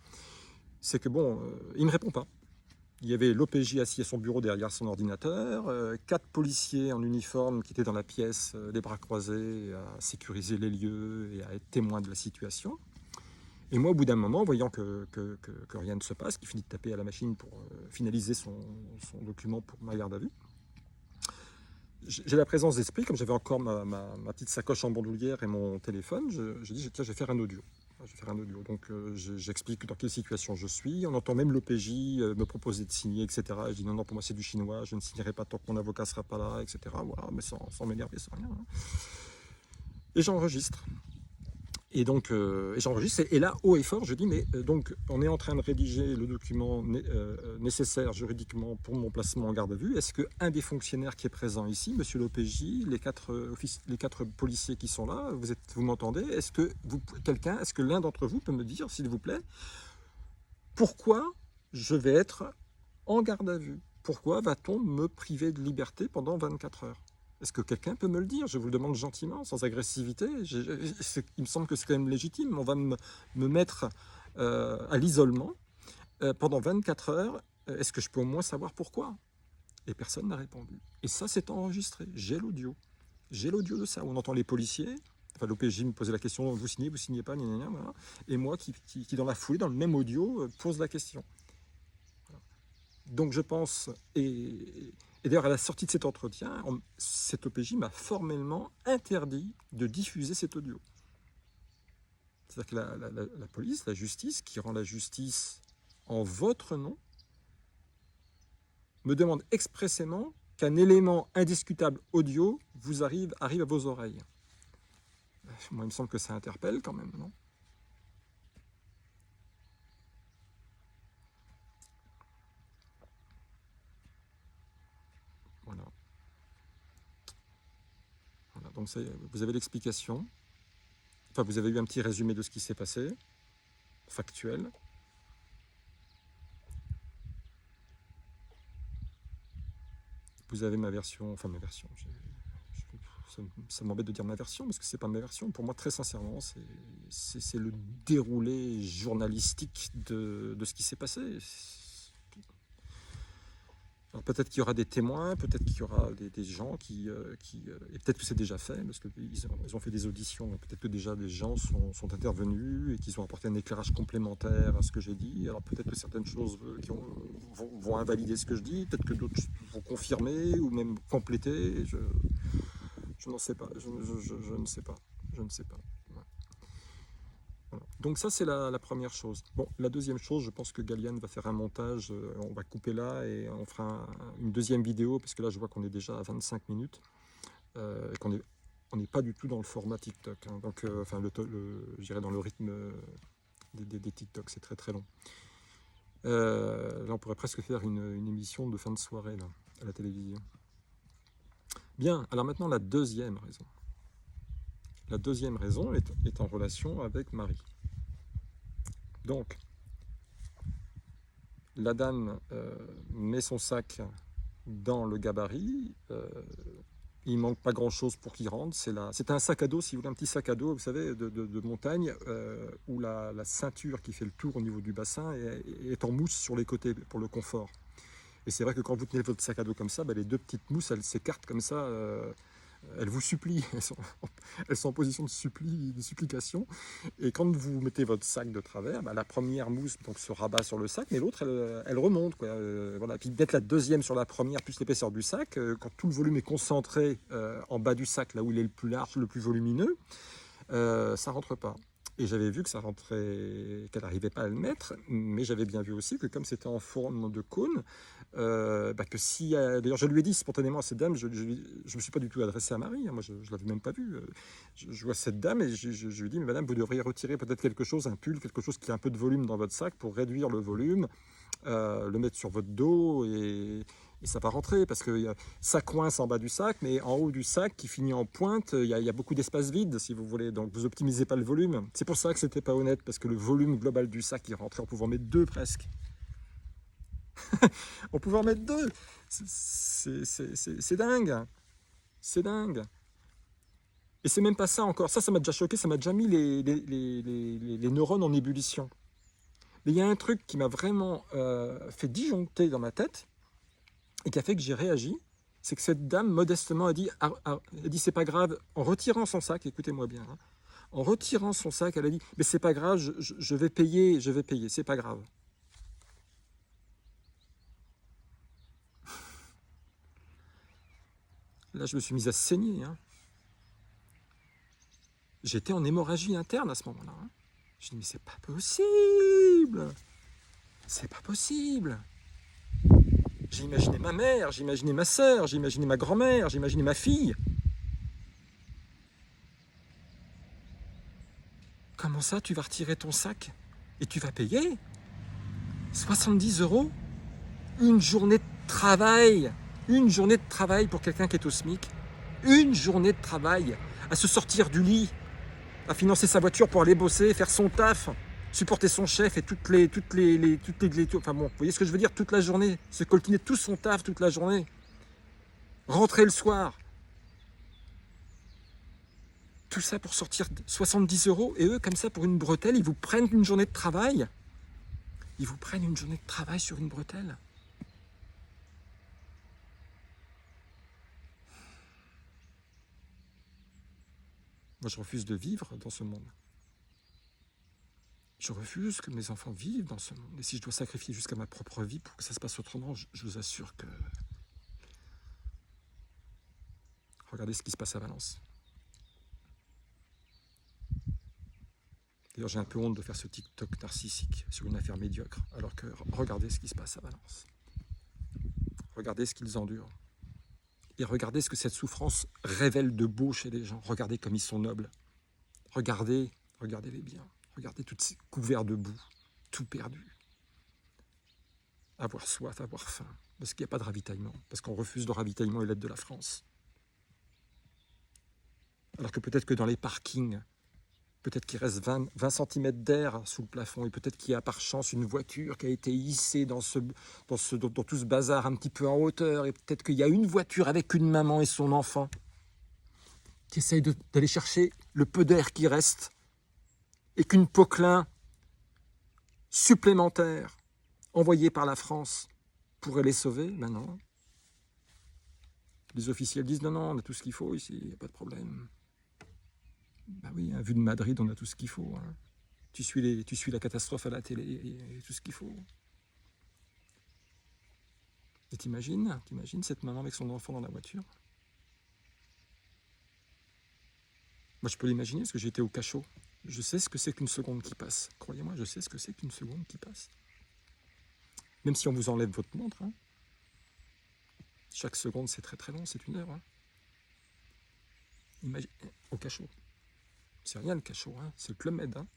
C'est que bon, il ne me répond pas. Il y avait l'OPJ assis à son bureau derrière son ordinateur, 4 policiers en uniforme qui étaient dans la pièce, les bras croisés, à sécuriser les lieux et à être témoins de la situation. Et moi, au bout d'un moment, voyant que rien ne se passe, qu'il finit de taper à la machine pour finaliser son document pour ma garde à vue, j'ai la présence d'esprit, comme j'avais encore ma petite sacoche en bandoulière et mon téléphone, je dis, tiens, je vais faire un audio. Je vais faire un audio. Donc j'explique dans quelle situation je suis. On entend même l'OPJ me proposer de signer, etc. Je dis non, non, pour moi c'est du chinois, je ne signerai pas tant que mon avocat ne sera pas là, etc. Voilà, mais sans m'énerver, sans rien. Hein. Et j'enregistre. Et donc, j'enregistre, et là, haut et fort, je dis, mais donc, on est en train de rédiger le document nécessaire juridiquement pour mon placement en garde à vue. Est-ce qu'un des fonctionnaires qui est présent ici, monsieur l'OPJ, les quatre policiers qui sont là, vous m'entendez? Est-ce que est-ce que l'un d'entre vous peut me dire, s'il vous plaît, pourquoi je vais être en garde à vue? Pourquoi va-t-on me priver de liberté pendant 24 heures? Est-ce que quelqu'un peut me le dire? Je vous le demande gentiment, sans agressivité. Il me semble que c'est quand même légitime. On va me mettre à l'isolement pendant 24 heures. Est-ce que je peux au moins savoir pourquoi? Et personne n'a répondu. Et ça, c'est enregistré. J'ai l'audio. J'ai l'audio de ça. On entend les policiers. Enfin, l'OPJ me posait la question, vous signez pas, gna, gna, gna, voilà. Et moi qui, dans la foulée, dans le même audio, pose la question. Donc je pense, et d'ailleurs à la sortie de cet entretien, cet OPJ m'a formellement interdit de diffuser cet audio. C'est-à-dire que la police, la justice, qui rend la justice en votre nom, me demande expressément qu'un élément indiscutable audio vous arrive à vos oreilles. Moi, il me semble que ça interpelle quand même, non? Voilà. Voilà. Donc vous avez l'explication. Enfin, vous avez eu un petit résumé de ce qui s'est passé, factuel. Vous avez ma version, enfin ma version, ça m'embête de dire ma version, parce que c'est pas ma version. Pour moi, très sincèrement, c'est le déroulé journalistique de ce qui s'est passé. Alors peut-être qu'il y aura des témoins, peut-être qu'il y aura des gens et peut-être que c'est déjà fait, parce qu'ils ont fait des auditions, peut-être que déjà des gens sont intervenus et qu'ils ont apporté un éclairage complémentaire à ce que j'ai dit. Alors peut-être que certaines choses vont invalider ce que je dis, peut-être que d'autres vont confirmer ou même compléter. Je n'en sais pas, je ne sais pas, je ne sais pas. Voilà. Donc ça c'est la première chose. Bon, la deuxième chose, je pense que Galiane va faire un montage, on va couper là et on fera une deuxième vidéo, parce que là je vois qu'on est déjà à 25 minutes, et qu'on n'est pas du tout dans le format TikTok, hein. Donc enfin je dirais dans le rythme des TikTok, c'est très très long. Là on pourrait presque faire une émission de fin de soirée là, à la télévision. Bien, alors maintenant la deuxième raison. La deuxième raison est en relation avec Marie. Donc, la dame met son sac dans le gabarit, il manque pas grand chose pour qu'il rentre, c'est un sac à dos, si vous voulez, un petit sac à dos, vous savez, de montagne, où la ceinture qui fait le tour au niveau du bassin est en mousse sur les côtés pour le confort. Et c'est vrai que quand vous tenez votre sac à dos comme ça, les deux petites mousses, elles s'écartent comme ça, elles vous supplient, elles sont en position de supplication. Et quand vous mettez votre sac de travers, la première mousse donc, se rabat sur le sac, mais l'autre, elle remonte. Quoi. Voilà. Puis d'être la deuxième sur la première, plus l'épaisseur du sac, quand tout le volume est concentré en bas du sac, là où il est le plus large, le plus volumineux, ça rentre pas. Et j'avais vu que ça rentrait, qu'elle n'arrivait pas à le mettre, mais j'avais bien vu aussi que comme c'était en forme de cône, que si, d'ailleurs je lui ai dit spontanément à cette dame, je me suis pas du tout adressé à Marie, hein, moi je l'avais même pas vue, je vois cette dame et je lui ai dit, mais madame, vous devriez retirer peut-être quelque chose, un pull, quelque chose qui a un peu de volume dans votre sac pour réduire le volume, le mettre sur votre dos et ça va rentrer, parce que ça coince en bas du sac, mais en haut du sac qui finit en pointe, il y a beaucoup d'espace vide, si vous voulez, donc vous optimisez pas le volume. C'est pour ça que c'était pas honnête, parce que le volume global du sac, il rentrait, on pouvait en mettre deux presque. On pouvait en mettre deux. C'est dingue. C'est dingue. Et c'est même pas ça encore. Ça m'a déjà choqué, ça m'a déjà mis les neurones en ébullition. Mais il y a un truc qui m'a vraiment fait disjoncter dans ma tête, et qui a fait que j'ai réagi, c'est que cette dame modestement a dit c'est pas grave, en retirant son sac, écoutez-moi bien, hein, En retirant son sac, elle a dit « Mais c'est pas grave, je vais payer, c'est pas grave. » Là, je me suis mise à saigner. Hein. J'étais en hémorragie interne à ce moment-là. Hein. Je dis « Mais c'est pas possible. C'est pas possible. » J'ai imaginé ma mère, j'ai imaginé ma sœur, j'ai imaginé ma grand-mère, j'ai imaginé ma fille. Comment ça, tu vas retirer ton sac et tu vas payer 70 € une journée de travail. Une journée de travail pour quelqu'un qui est au SMIC. Une journée de travail à se sortir du lit, à financer sa voiture pour aller bosser, faire son taf, supporter son chef et enfin bon, vous voyez ce que je veux dire, toute la journée, se coltiner tout son taf toute la journée, rentrer le soir. Tout ça pour sortir 70 € et eux, comme ça, pour une bretelle, ils vous prennent une journée de travail. Ils vous prennent une journée de travail sur une bretelle. Moi, je refuse de vivre dans ce monde. Je refuse que mes enfants vivent dans ce monde. Et si je dois sacrifier jusqu'à ma propre vie pour que ça se passe autrement, je vous assure que... Regardez ce qui se passe à Valence. D'ailleurs, j'ai un peu honte de faire ce TikTok narcissique sur une affaire médiocre, alors que regardez ce qui se passe à Valence. Regardez ce qu'ils endurent. Et regardez ce que cette souffrance révèle de beau chez les gens. Regardez comme ils sont nobles. Regardez-les bien. Regardez tous ces couverts de boue, tout perdu. Avoir soif, avoir faim, parce qu'il n'y a pas de ravitaillement, parce qu'on refuse le ravitaillement et l'aide de la France. Alors que peut-être que dans les parkings, peut-être qu'il reste 20 cm d'air sous le plafond, et peut-être qu'il y a par chance une voiture qui a été hissée dans tout ce bazar un petit peu en hauteur, et peut-être qu'il y a une voiture avec une maman et son enfant qui essaye d'aller chercher le peu d'air qui reste, et qu'une Poquelin supplémentaire envoyée par la France pourrait les sauver. Ben non. Les officiels disent non, on a tout ce qu'il faut ici, il n'y a pas de problème. Ben oui, vu de Madrid, on a tout ce qu'il faut. Hein. Tu suis la catastrophe à la télé, et tout ce qu'il faut. Et t'imagines cette maman avec son enfant dans la voiture? Moi, je peux l'imaginer parce que j'étais au cachot. Je sais ce que c'est qu'une seconde qui passe. Croyez-moi, je sais ce que c'est qu'une seconde qui passe. Même si on vous enlève votre montre, hein. Chaque seconde, c'est très très long, c'est une heure. Hein. Imagine, au cachot. C'est rien le cachot, hein. C'est le Club Med. Hein.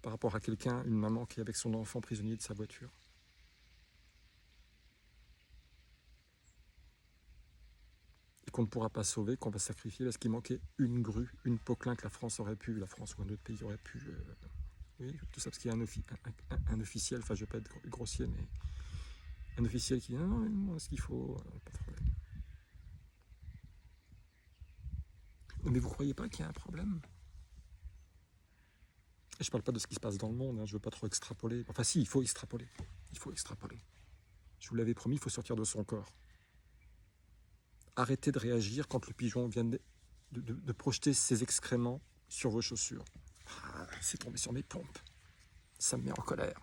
Par rapport à quelqu'un, une maman qui est avec son enfant prisonnier de sa voiture. Et qu'on ne pourra pas sauver, qu'on va sacrifier parce qu'il manquait une grue, une Poquelin que la France aurait pu, la France ou un autre pays aurait pu... oui, tout ça parce qu'il y a un officiel, enfin je ne vais pas être grossier, mais un officiel qui dit non, ce qu'il faut, pas de problème. Mais vous ne croyez pas qu'il y a un problème? Et je ne parle pas de ce qui se passe dans le monde, hein, je ne veux pas trop extrapoler. Enfin si, il faut extrapoler. Il faut extrapoler. Je vous l'avais promis, il faut sortir de son corps. Arrêtez de réagir quand le pigeon vient de projeter ses excréments sur vos chaussures. Ah, c'est tombé sur mes pompes. Ça me met en colère.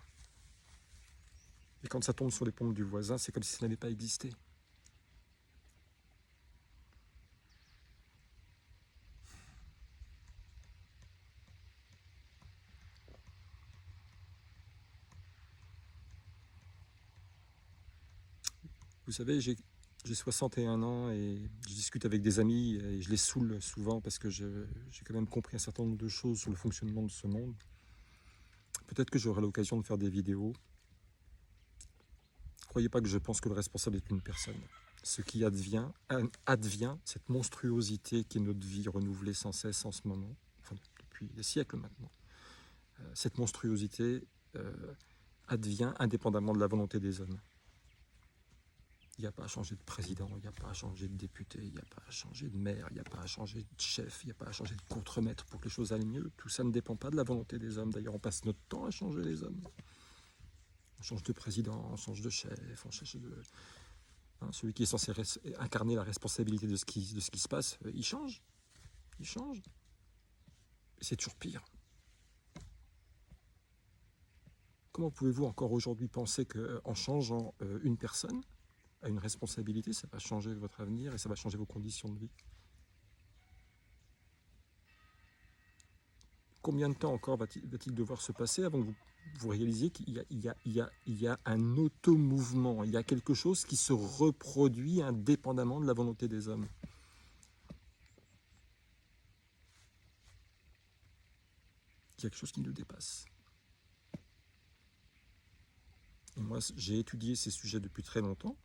Et quand ça tombe sur les pompes du voisin, c'est comme si ça n'avait pas existé. Vous savez, j'ai 61 ans et je discute avec des amis et je les saoule souvent parce que j'ai quand même compris un certain nombre de choses sur le fonctionnement de ce monde. Peut-être que j'aurai l'occasion de faire des vidéos. Ne croyez pas que je pense que le responsable est une personne. Ce qui advient, cette monstruosité qui est notre vie renouvelée sans cesse en ce moment, enfin depuis des siècles maintenant, cette monstruosité advient indépendamment de la volonté des hommes. Il n'y a pas à changer de président, il n'y a pas à changer de député, il n'y a pas à changer de maire, il n'y a pas à changer de chef, il n'y a pas à changer de contremaître pour que les choses aillent mieux. Tout ça ne dépend pas de la volonté des hommes. D'ailleurs, on passe notre temps à changer les hommes. On change de président, on change de chef, on change de... Hein, celui qui est censé incarner la responsabilité de ce qui se passe, il change. Il change. C'est toujours pire. Comment pouvez-vous encore aujourd'hui penser qu'en changeant une personne à une responsabilité, ça va changer votre avenir et ça va changer vos conditions de vie? Combien de temps encore va-t-il devoir se passer avant que vous réalisiez qu'il y a un automouvement, il y a quelque chose qui se reproduit indépendamment de la volonté des hommes? Il y a quelque chose qui nous dépasse. Et moi, j'ai étudié ces sujets depuis très longtemps.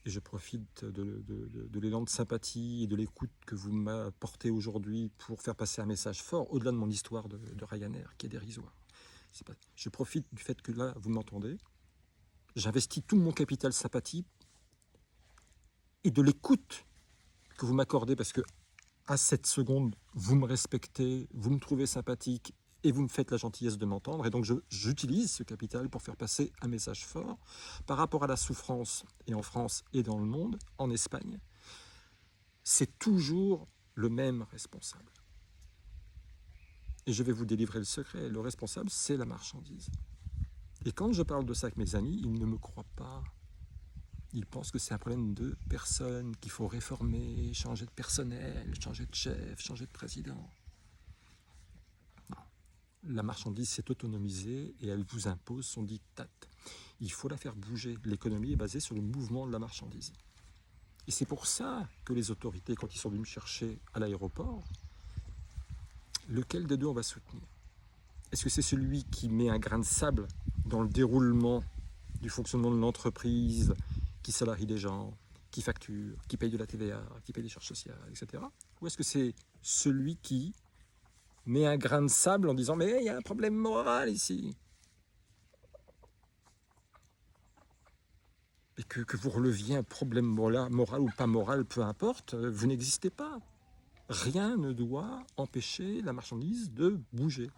Et je profite de l'élan de sympathie et de l'écoute que vous m'apportez aujourd'hui pour faire passer un message fort, au-delà de mon histoire de Ryanair, qui est dérisoire. Je profite du fait que là, vous m'entendez. J'investis tout mon capital sympathie et de l'écoute que vous m'accordez, parce que à cette seconde, vous me respectez, vous me trouvez sympathique et vous me faites la gentillesse de m'entendre. Et donc, j'utilise ce capital pour faire passer un message fort par rapport à la souffrance, et en France et dans le monde, en Espagne. C'est toujours le même responsable. Et je vais vous délivrer le secret. Le responsable, c'est la marchandise. Et quand je parle de ça avec mes amis, ils ne me croient pas. Ils pensent que c'est un problème de personne, qu'il faut réformer, changer de personnel, changer de chef, changer de président. La marchandise s'est autonomisée et elle vous impose son diktat. Il faut la faire bouger. L'économie est basée sur le mouvement de la marchandise. Et c'est pour ça que les autorités, quand ils sont venus me chercher à l'aéroport, lequel des deux on va soutenir? Est-ce que c'est celui qui met un grain de sable dans le déroulement du fonctionnement de l'entreprise, qui salarie des gens, qui facture, qui paye de la TVA, qui paye des charges sociales, etc. Ou est-ce que c'est celui qui met un grain de sable en disant « mais il y a un problème moral ici ». Et que vous releviez un problème moral ou pas moral, peu importe, vous n'existez pas. Rien ne doit empêcher la marchandise de bouger.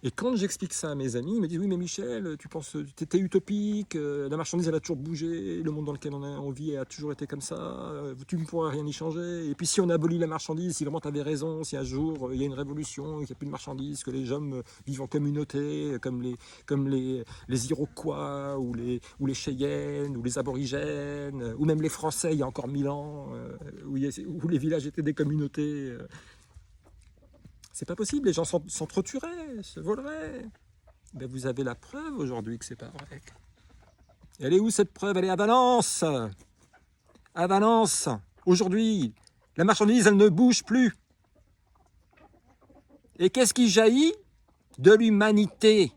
Et quand j'explique ça à mes amis, ils me disent « oui, mais Michel, tu penses, t'es utopique, la marchandise, elle a toujours bougé, le monde dans lequel on vit a toujours été comme ça, tu ne pourras rien y changer. Et puis si on abolit la marchandise, si vraiment tu avais raison, si un jour il y a une révolution, qu'il n'y a plus de marchandise, que les hommes vivent en communauté, comme les Iroquois, ou les Cheyennes, ou les Aborigènes, ou même les Français il y a encore 1000 ans, où les villages étaient des communautés... C'est pas possible, les gens s'entretueraient, se voleraient. Ben vous avez la preuve aujourd'hui que c'est pas vrai. Et elle est où cette preuve? Elle est à Valence. À Valence. Aujourd'hui, la marchandise, elle ne bouge plus. Et qu'est-ce qui jaillit? De l'humanité.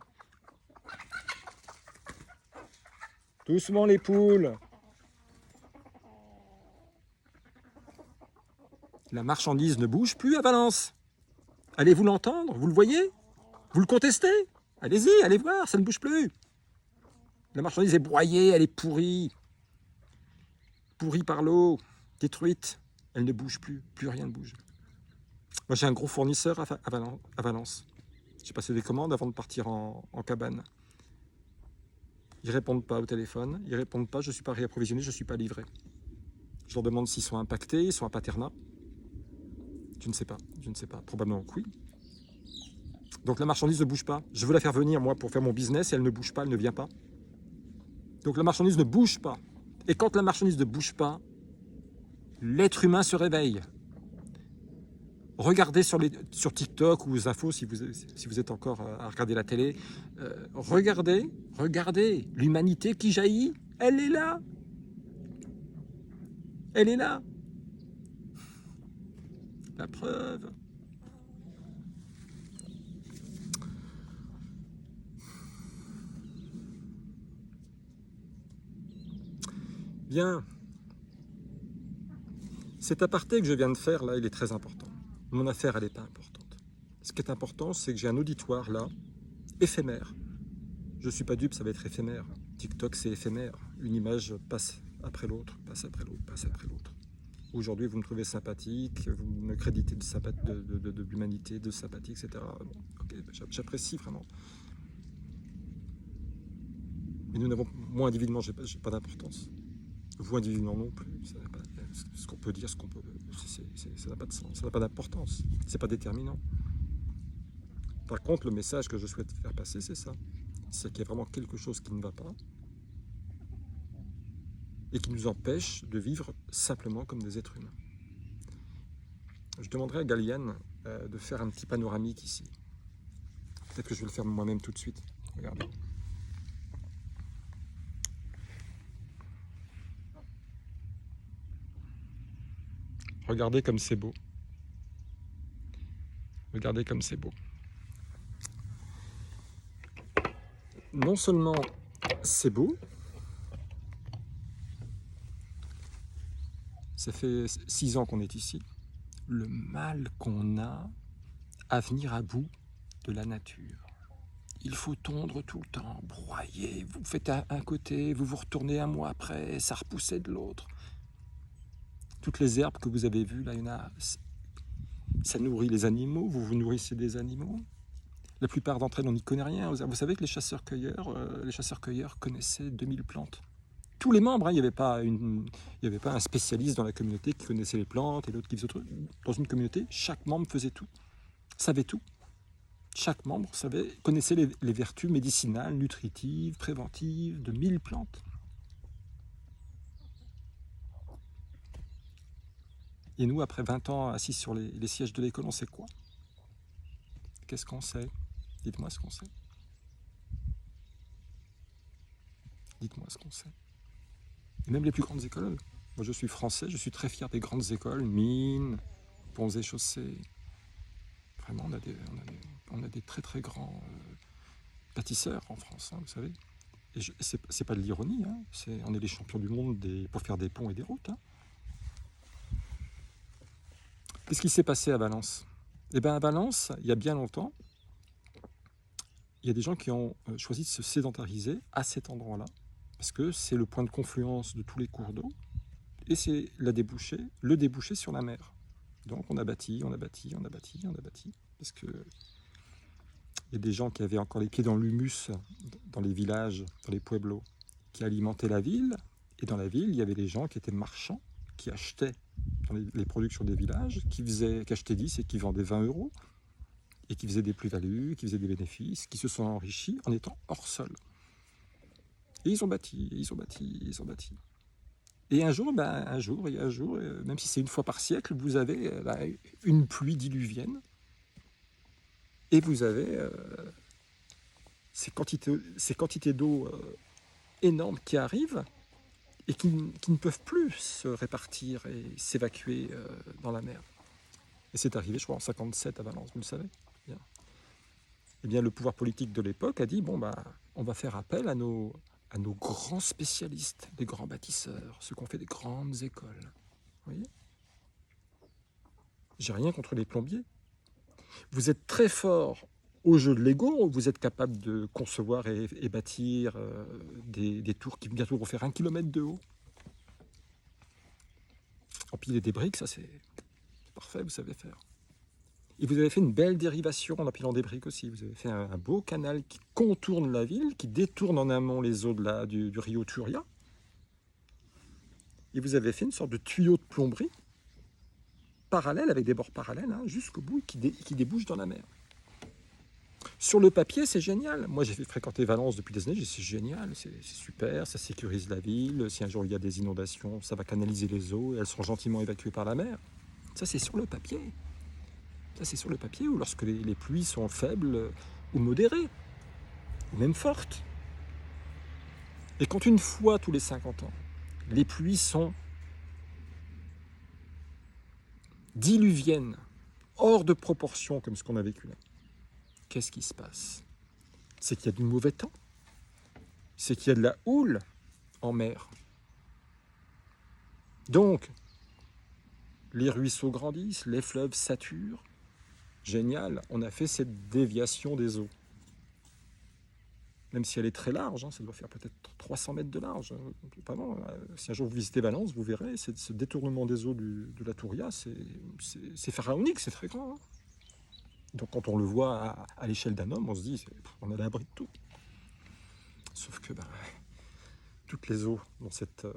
Doucement les poules. La marchandise ne bouge plus à Valence. Allez-vous l'entendre? Vous le voyez? Vous le contestez? Allez-y, allez voir, ça ne bouge plus. La marchandise est broyée, elle est pourrie. Pourrie par l'eau, détruite. Elle ne bouge plus, plus rien ne bouge. Moi j'ai un gros fournisseur à Valence. J'ai passé des commandes avant de partir en cabane. Ils ne répondent pas au téléphone, ils ne répondent pas, je ne suis pas réapprovisionné, je ne suis pas livré. Je leur demande s'ils sont impactés, ils sont à Paternà. Je ne sais pas, probablement que oui. Donc la marchandise ne bouge pas. Je veux la faire venir, moi, pour faire mon business, et elle ne bouge pas, elle ne vient pas. Donc la marchandise ne bouge pas. Et quand la marchandise ne bouge pas, l'être humain se réveille. Regardez sur TikTok ou aux infos, si vous êtes encore à regarder la télé, regardez l'humanité qui jaillit, elle est là. Elle est là. La preuve. Bien. Cet aparté que je viens de faire, là, il est très important. Mon affaire, elle n'est pas importante. Ce qui est important, c'est que j'ai un auditoire, là, éphémère. Je ne suis pas dupe, ça va être éphémère. TikTok, c'est éphémère. Une image passe après l'autre, passe après l'autre, passe après l'autre. Aujourd'hui, vous me trouvez sympathique, vous me créditez de l'humanité, de sympathie, etc. Bon, okay, j'apprécie vraiment. Mais nous n'avons, moi individuellement, j'ai pas d'importance. Vous individuellement non plus. Ce qu'on peut dire, ça n'a pas de sens, ça n'a pas d'importance, c'est pas déterminant. Par contre, le message que je souhaite faire passer, c'est ça. C'est qu'il y a vraiment quelque chose qui ne va pas et qui nous empêche de vivre simplement comme des êtres humains. Je demanderai à Galiane de faire un petit panoramique ici. Peut-être que je vais le faire moi-même tout de suite. Regardez. Regardez comme c'est beau. Regardez comme c'est beau. Non seulement c'est beau, ça fait 6 ans qu'on est ici, le mal qu'on a à venir à bout de la nature. Il faut tondre tout le temps, broyer, vous faites un côté, vous vous retournez un mois après, ça repoussait de l'autre. Toutes les herbes que vous avez vues, là, il y en a, ça nourrit les animaux, vous vous nourrissez des animaux. La plupart d'entre elles, on n'y connaît rien. Vous savez que les chasseurs-cueilleurs connaissaient 2000 plantes. Tous les membres, hein, il n'y avait pas un spécialiste dans la communauté qui connaissait les plantes et l'autre qui faisait autre chose. Dans une communauté, chaque membre faisait tout, savait tout. Chaque membre connaissait les vertus médicinales, nutritives, préventives de 1000 plantes. Et nous, après 20 ans assis sur les sièges de l'école, on sait quoi? Qu'est-ce qu'on sait? Dites-moi ce qu'on sait. Dites-moi ce qu'on sait. Et même les plus grandes écoles. Moi, je suis français, je suis très fier des grandes écoles, mines, ponts et chaussées. Vraiment, on a des très très grands bâtisseurs en France, hein, vous savez. Et c'est pas de l'ironie, hein, on est les champions du monde pour faire des ponts et des routes. Hein. Qu'est-ce qui s'est passé à Valence? Eh bien, à Valence, il y a bien longtemps, il y a des gens qui ont choisi de se sédentariser à cet endroit-là, parce que c'est le point de confluence de tous les cours d'eau, et c'est le débouché sur la mer. Donc on a bâti, parce que il y a des gens qui avaient encore les pieds dans l'humus, dans les villages, dans les pueblos, qui alimentaient la ville, et dans la ville, il y avait des gens qui étaient marchands, qui achetaient dans les productions des villages, qui achetaient 10 et qui vendaient 20 €, et qui faisaient des plus-values, qui faisaient des bénéfices, qui se sont enrichis en étant hors sol. Et ils ont bâti. Et un jour, même si c'est une fois par siècle, vous avez une pluie diluvienne, et vous avez ces quantités d'eau énormes qui arrivent et qui ne peuvent plus se répartir et s'évacuer dans la mer. Et c'est arrivé, je crois, en 57 à Valence, vous le savez. Bien. Eh bien, le pouvoir politique de l'époque a dit, on va faire appel à nos grands spécialistes, des grands bâtisseurs, ceux qui ont fait des grandes écoles. Vous voyez ? J'ai rien contre les plombiers. Vous êtes très fort au jeu de Lego, vous êtes capable de concevoir et bâtir des tours qui bientôt vont faire 1 km de haut. Empiler des briques, ça c'est parfait, vous savez faire. Et vous avez fait une belle dérivation en empilant des briques aussi. Vous avez fait un beau canal qui contourne la ville, qui détourne en amont les eaux du rio Turia. Et vous avez fait une sorte de tuyau de plomberie parallèle, avec des bords parallèles, hein, jusqu'au bout, qui débouche dans la mer. Sur le papier, c'est génial. Moi, j'ai fréquenté Valence depuis des années, c'est génial, c'est super, ça sécurise la ville. Si un jour il y a des inondations, ça va canaliser les eaux et elles seront gentiment évacuées par la mer. Ça, c'est sur le papier. Ça, c'est sur le papier, ou lorsque les pluies sont faibles ou modérées, ou même fortes. Et quand une fois tous les 50 ans, les pluies sont diluviennes, hors de proportion, comme ce qu'on a vécu là, qu'est-ce qui se passe? C'est qu'il y a du mauvais temps. C'est qu'il y a de la houle en mer. Donc, les ruisseaux grandissent, les fleuves saturent. Génial, on a fait cette déviation des eaux. Même si elle est très large, hein, ça doit faire peut-être 300 mètres de large. Vraiment, si un jour vous visitez Valence, vous verrez, ce détournement des eaux de la Touria, c'est pharaonique, c'est très grand. Hein. Donc quand on le voit à l'échelle d'un homme, on se dit, on est à l'abri de tout. Sauf que toutes les eaux dans cette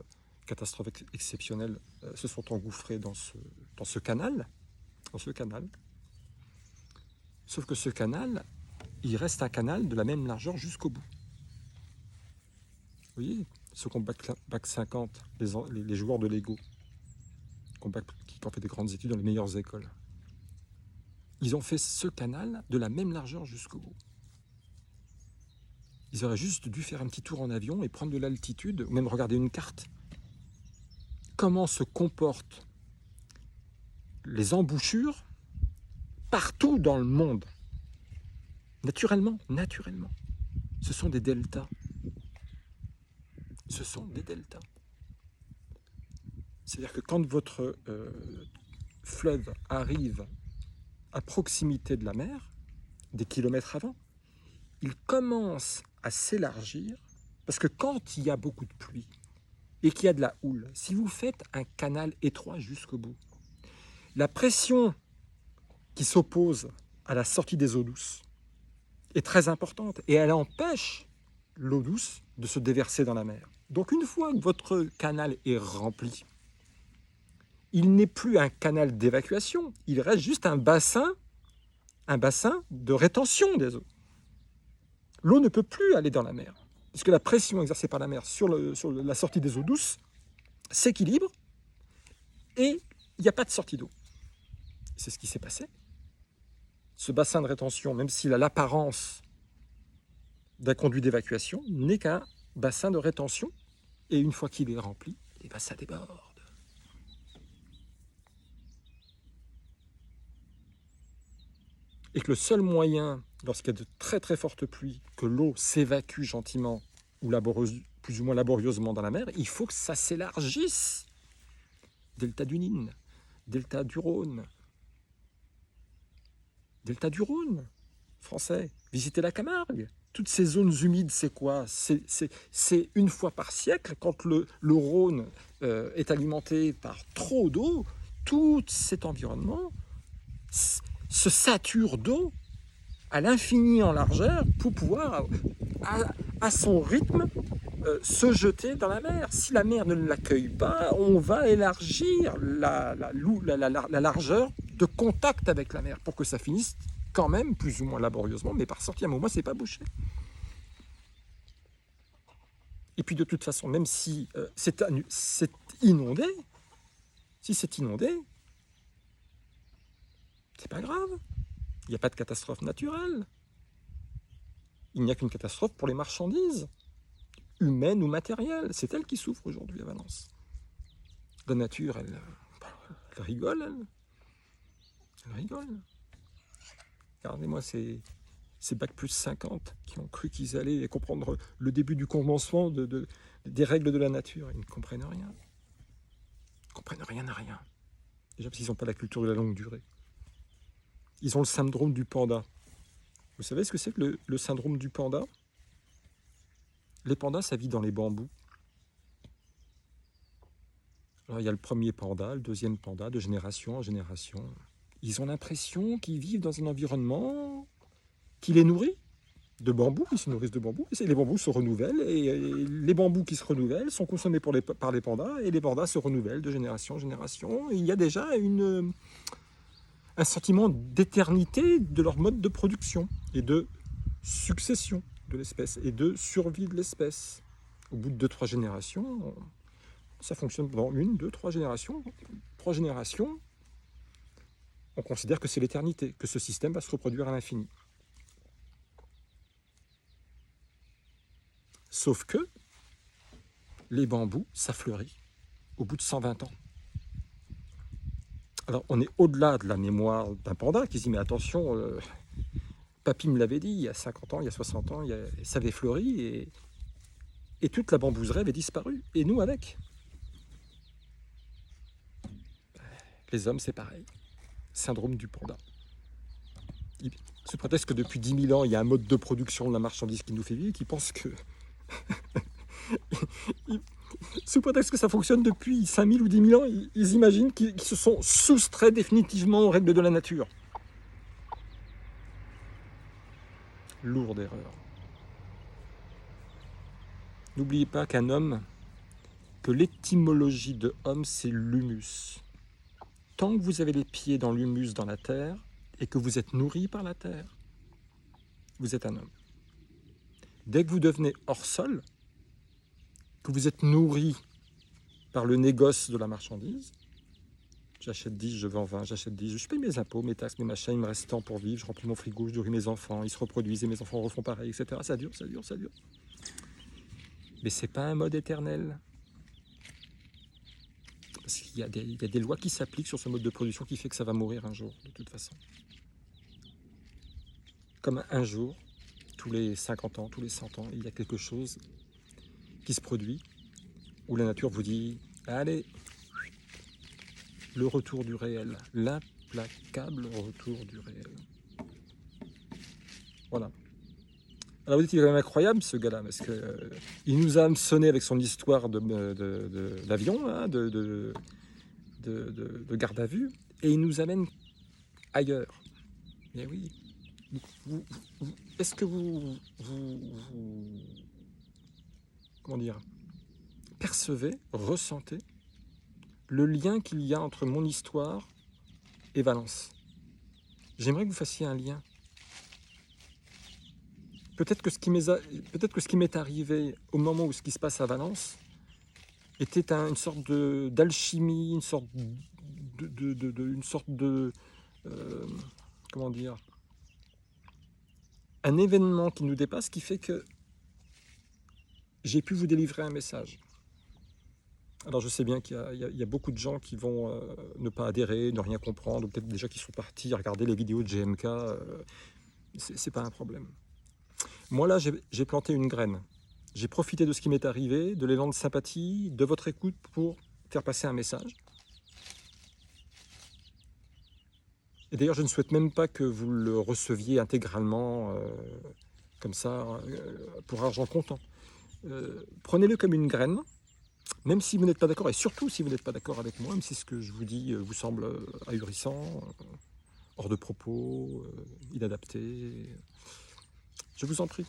catastrophes exceptionnelles se sont engouffrés dans ce canal. Sauf que ce canal, il reste un canal de la même largeur jusqu'au bout. Vous voyez, ceux qui ont bac 50, les joueurs de Lego, qui ont fait des grandes études dans les meilleures écoles, ils ont fait ce canal de la même largeur jusqu'au bout. Ils auraient juste dû faire un petit tour en avion et prendre de l'altitude, ou même regarder une carte. Comment se comportent les embouchures partout dans le monde. Naturellement. Ce sont des deltas. C'est-à-dire que quand votre fleuve arrive à proximité de la mer, des kilomètres avant, il commence à s'élargir, parce que quand il y a beaucoup de pluie et qu'il y a de la houle, si vous faites un canal étroit jusqu'au bout, la pression qui s'oppose à la sortie des eaux douces est très importante et elle empêche l'eau douce de se déverser dans la mer. Donc une fois que votre canal est rempli, il n'est plus un canal d'évacuation, il reste juste un bassin de rétention des eaux. L'eau ne peut plus aller dans la mer, puisque la pression exercée par la mer sur la sortie des eaux douces s'équilibre et il n'y a pas de sortie d'eau. C'est ce qui s'est passé. Ce bassin de rétention, même s'il a l'apparence d'un conduit d'évacuation, n'est qu'un bassin de rétention. Et une fois qu'il est rempli, ça déborde. Et que le seul moyen, lorsqu'il y a de très très fortes pluies, que l'eau s'évacue gentiment ou plus ou moins laborieusement dans la mer, il faut que ça s'élargisse. Delta du Nil, delta du Rhône, français, visitez la Camargue. Toutes ces zones humides, c'est quoi? C'est une fois par siècle, quand le Rhône est alimenté par trop d'eau, tout cet environnement se sature d'eau à l'infini en largeur pour pouvoir, à son rythme, se jeter dans la mer. Si la mer ne l'accueille pas, on va élargir la largeur de contact avec la mer pour que ça finisse quand même, plus ou moins laborieusement, mais par sortir. Mais au moins, c'est pas bouché. Et puis de toute façon, même si c'est inondé, c'est pas grave. Il n'y a pas de catastrophe naturelle. Il n'y a qu'une catastrophe pour les marchandises, humaines ou matérielles. C'est elle qui souffre aujourd'hui à Valence. La nature, elle rigole, elle rigole. Regardez-moi ces bac plus 50 qui ont cru qu'ils allaient comprendre le début du commencement des règles de la nature. Ils ne comprennent rien. Ils ne comprennent rien à rien. Déjà parce qu'ils n'ont pas la culture de la longue durée. Ils ont le syndrome du panda. Vous savez ce que c'est que le syndrome du panda? Les pandas, ça vit dans les bambous. Alors, il y a le premier panda, le deuxième panda, de génération en génération. Ils ont l'impression qu'ils vivent dans un environnement qui les nourrit de bambous. Ils se nourrissent de bambous. Et les bambous se renouvellent. Et les bambous qui se renouvellent sont consommés par les pandas. Et les pandas se renouvellent de génération en génération. Et il y a déjà un sentiment d'éternité de leur mode de production et de succession de l'espèce et de survie de l'espèce. Au bout de 2-3 générations, ça fonctionne pendant 1, 2, 3 générations. 3 générations, on considère que c'est l'éternité, que ce système va se reproduire à l'infini. Sauf que les bambous, ça fleurit au bout de 120 ans. Alors, on est au-delà de la mémoire d'un panda qui se dit, mais attention, papy me l'avait dit, il y a 50 ans, il y a 60 ans, ça avait fleuri et toute la bambouseraie avait disparu. Et nous avec. Les hommes, c'est pareil. Syndrome du panda. Sous prétexte que depuis 10 000 ans, il y a un mode de production de la marchandise qui nous fait vivre, qui pense que... Sous prétexte que ça fonctionne depuis 5 000 ou 10 000 ans, ils imaginent qu'ils se sont soustraits définitivement aux règles de la nature. Lourde erreur. N'oubliez pas qu'un homme que l'étymologie de homme, c'est l'humus. Tant que vous avez les pieds dans l'humus, dans la terre, et que vous êtes nourri par la terre, vous êtes un homme. Dès que vous devenez hors sol, que vous êtes nourri par le négoce de la marchandise, j'achète 10, je vends 20, j'achète 10, je paye mes impôts, mes taxes, mes machins, il me reste tant pour vivre, je remplis mon frigo, je nourris mes enfants, ils se reproduisent et mes enfants refont pareil, etc. Ça dure, ça dure, ça dure. Mais c'est pas un mode éternel. Parce qu'il y a des lois qui s'appliquent sur ce mode de production qui fait que ça va mourir un jour, de toute façon. Comme un jour, tous les 50 ans, tous les 100 ans, il y a quelque chose qui se produit où la nature vous dit « Allez, le retour du réel, l'implacable retour du réel. » Voilà. Alors vous dites, il est quand même incroyable ce gars-là, parce que il nous a hameçonné avec son histoire d'avion, hein, de garde à vue, et il nous amène ailleurs. Mais oui, est-ce que comment dire, percevez, ressentez le lien qu'il y a entre mon histoire et Valence? J'aimerais que vous fassiez un lien. Peut-être que ce qui m'est arrivé au moment où ce qui se passe à Valence était une sorte d'alchimie, une sorte de comment dire, un événement qui nous dépasse, qui fait que j'ai pu vous délivrer un message. Alors je sais bien qu'il y a beaucoup de gens qui vont ne pas adhérer, ne rien comprendre, ou peut-être déjà qui sont partis regarder les vidéos de GMK, c'est pas un problème. Moi là, j'ai planté une graine. J'ai profité de ce qui m'est arrivé, de l'élan de sympathie, de votre écoute pour faire passer un message. Et d'ailleurs, je ne souhaite même pas que vous le receviez intégralement, comme ça, pour argent comptant. Prenez-le comme une graine, même si vous n'êtes pas d'accord, et surtout si vous n'êtes pas d'accord avec moi, même si ce que je vous dis vous semble ahurissant, hors de propos, inadapté. Je vous en prie.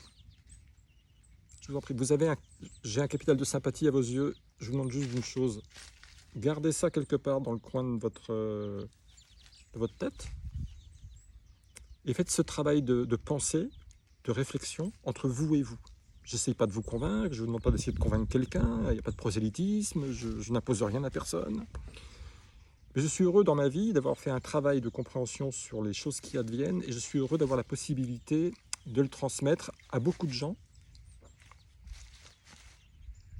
Je vous en prie. J'ai un capital de sympathie à vos yeux. Je vous demande juste une chose. Gardez ça quelque part dans le coin de votre tête. Et faites ce travail de pensée, de réflexion entre vous et vous. Je n'essaye pas de vous convaincre, je ne vous demande pas d'essayer de convaincre quelqu'un, il n'y a pas de prosélytisme, je n'impose rien à personne. Mais je suis heureux dans ma vie d'avoir fait un travail de compréhension sur les choses qui adviennent, et je suis heureux d'avoir la possibilité de le transmettre à beaucoup de gens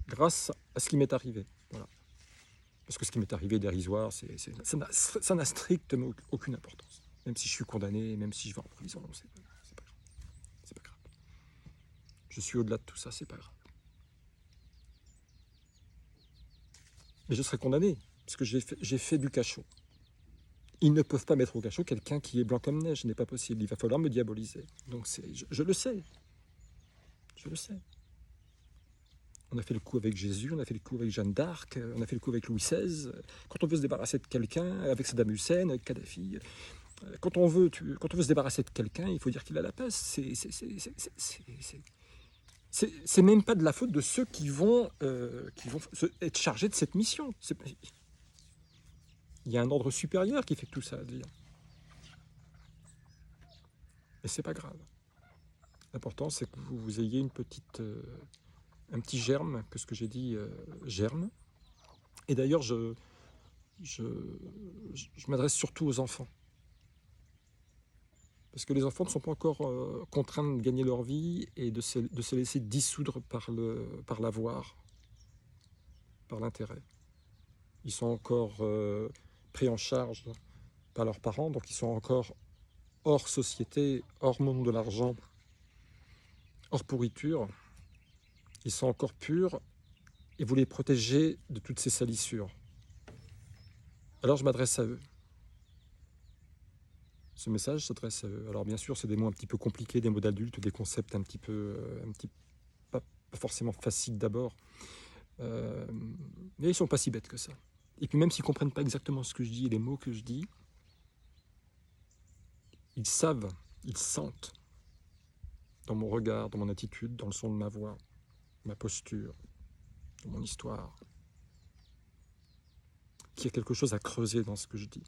grâce à ce qui m'est arrivé. Voilà. Parce que ce qui m'est arrivé est dérisoire, ça n'a strictement aucune importance. Même si je suis condamné, même si je vais en prison, c'est pas grave. C'est pas grave. Je suis au-delà de tout ça, c'est pas grave. Mais je serai condamné, parce que j'ai fait du cachot. Ils ne peuvent pas mettre au cachot quelqu'un qui est blanc comme neige, ce n'est pas possible. Il va falloir me diaboliser. Donc je le sais. Je le sais. On a fait le coup avec Jésus, on a fait le coup avec Jeanne d'Arc, on a fait le coup avec Louis XVI. Quand on veut se débarrasser de quelqu'un, avec Saddam Hussein, avec Kadhafi, quand on veut se débarrasser de quelqu'un, il faut dire qu'il a la peste. C'est même pas de la faute de ceux qui vont être chargés de cette mission. Il y a un ordre supérieur qui fait que tout ça advient. Et c'est pas grave. L'important, c'est que vous ayez un petit germe, que ce que j'ai dit germe. Et d'ailleurs, je m'adresse surtout aux enfants. Parce que les enfants ne sont pas encore contraints de gagner leur vie et de se laisser dissoudre par l'avoir, par l'intérêt. Ils sont encore pris en charge par leurs parents, donc ils sont encore hors société, hors monde de l'argent, hors pourriture. Ils sont encore purs et vous les protégez de toutes ces salissures. Alors je m'adresse à eux. Ce message s'adresse à eux. Alors bien sûr, c'est des mots un petit peu compliqués, des mots d'adultes, des concepts pas forcément faciles d'abord. Mais ils sont pas si bêtes que ça. Et puis même s'ils ne comprennent pas exactement ce que je dis et les mots que je dis, ils savent, ils sentent dans mon regard, dans mon attitude, dans le son de ma voix, ma posture, dans mon histoire, qu'il y a quelque chose à creuser dans ce que je dis.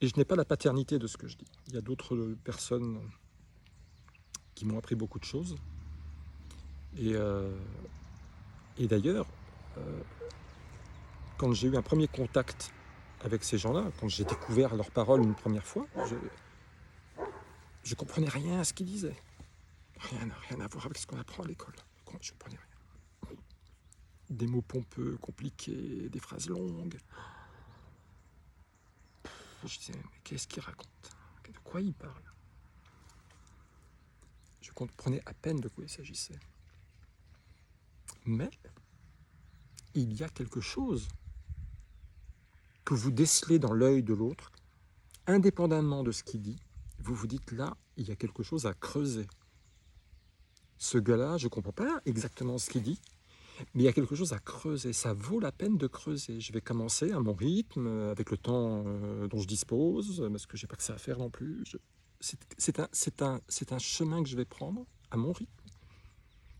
Et je n'ai pas la paternité de ce que je dis. Il y a d'autres personnes qui m'ont appris beaucoup de choses. Et d'ailleurs, quand j'ai eu un premier contact avec ces gens-là, quand j'ai découvert leurs paroles une première fois, je comprenais rien à ce qu'ils disaient. Rien à voir avec ce qu'on apprend à l'école. Je ne comprenais rien. Des mots pompeux, compliqués, des phrases longues. Je disais, mais qu'est-ce qu'il raconte? De quoi il parle? Je comprenais à peine de quoi il s'agissait. Mais il y a quelque chose que vous décelez dans l'œil de l'autre, indépendamment de ce qu'il dit. Vous vous dites, là, il y a quelque chose à creuser. Ce gars-là, je ne comprends pas exactement ce qu'il dit, mais il y a quelque chose à creuser. Ça vaut la peine de creuser. Je vais commencer à mon rythme, avec le temps dont je dispose, parce que je n'ai pas que ça à faire non plus. C'est un chemin que je vais prendre à mon rythme,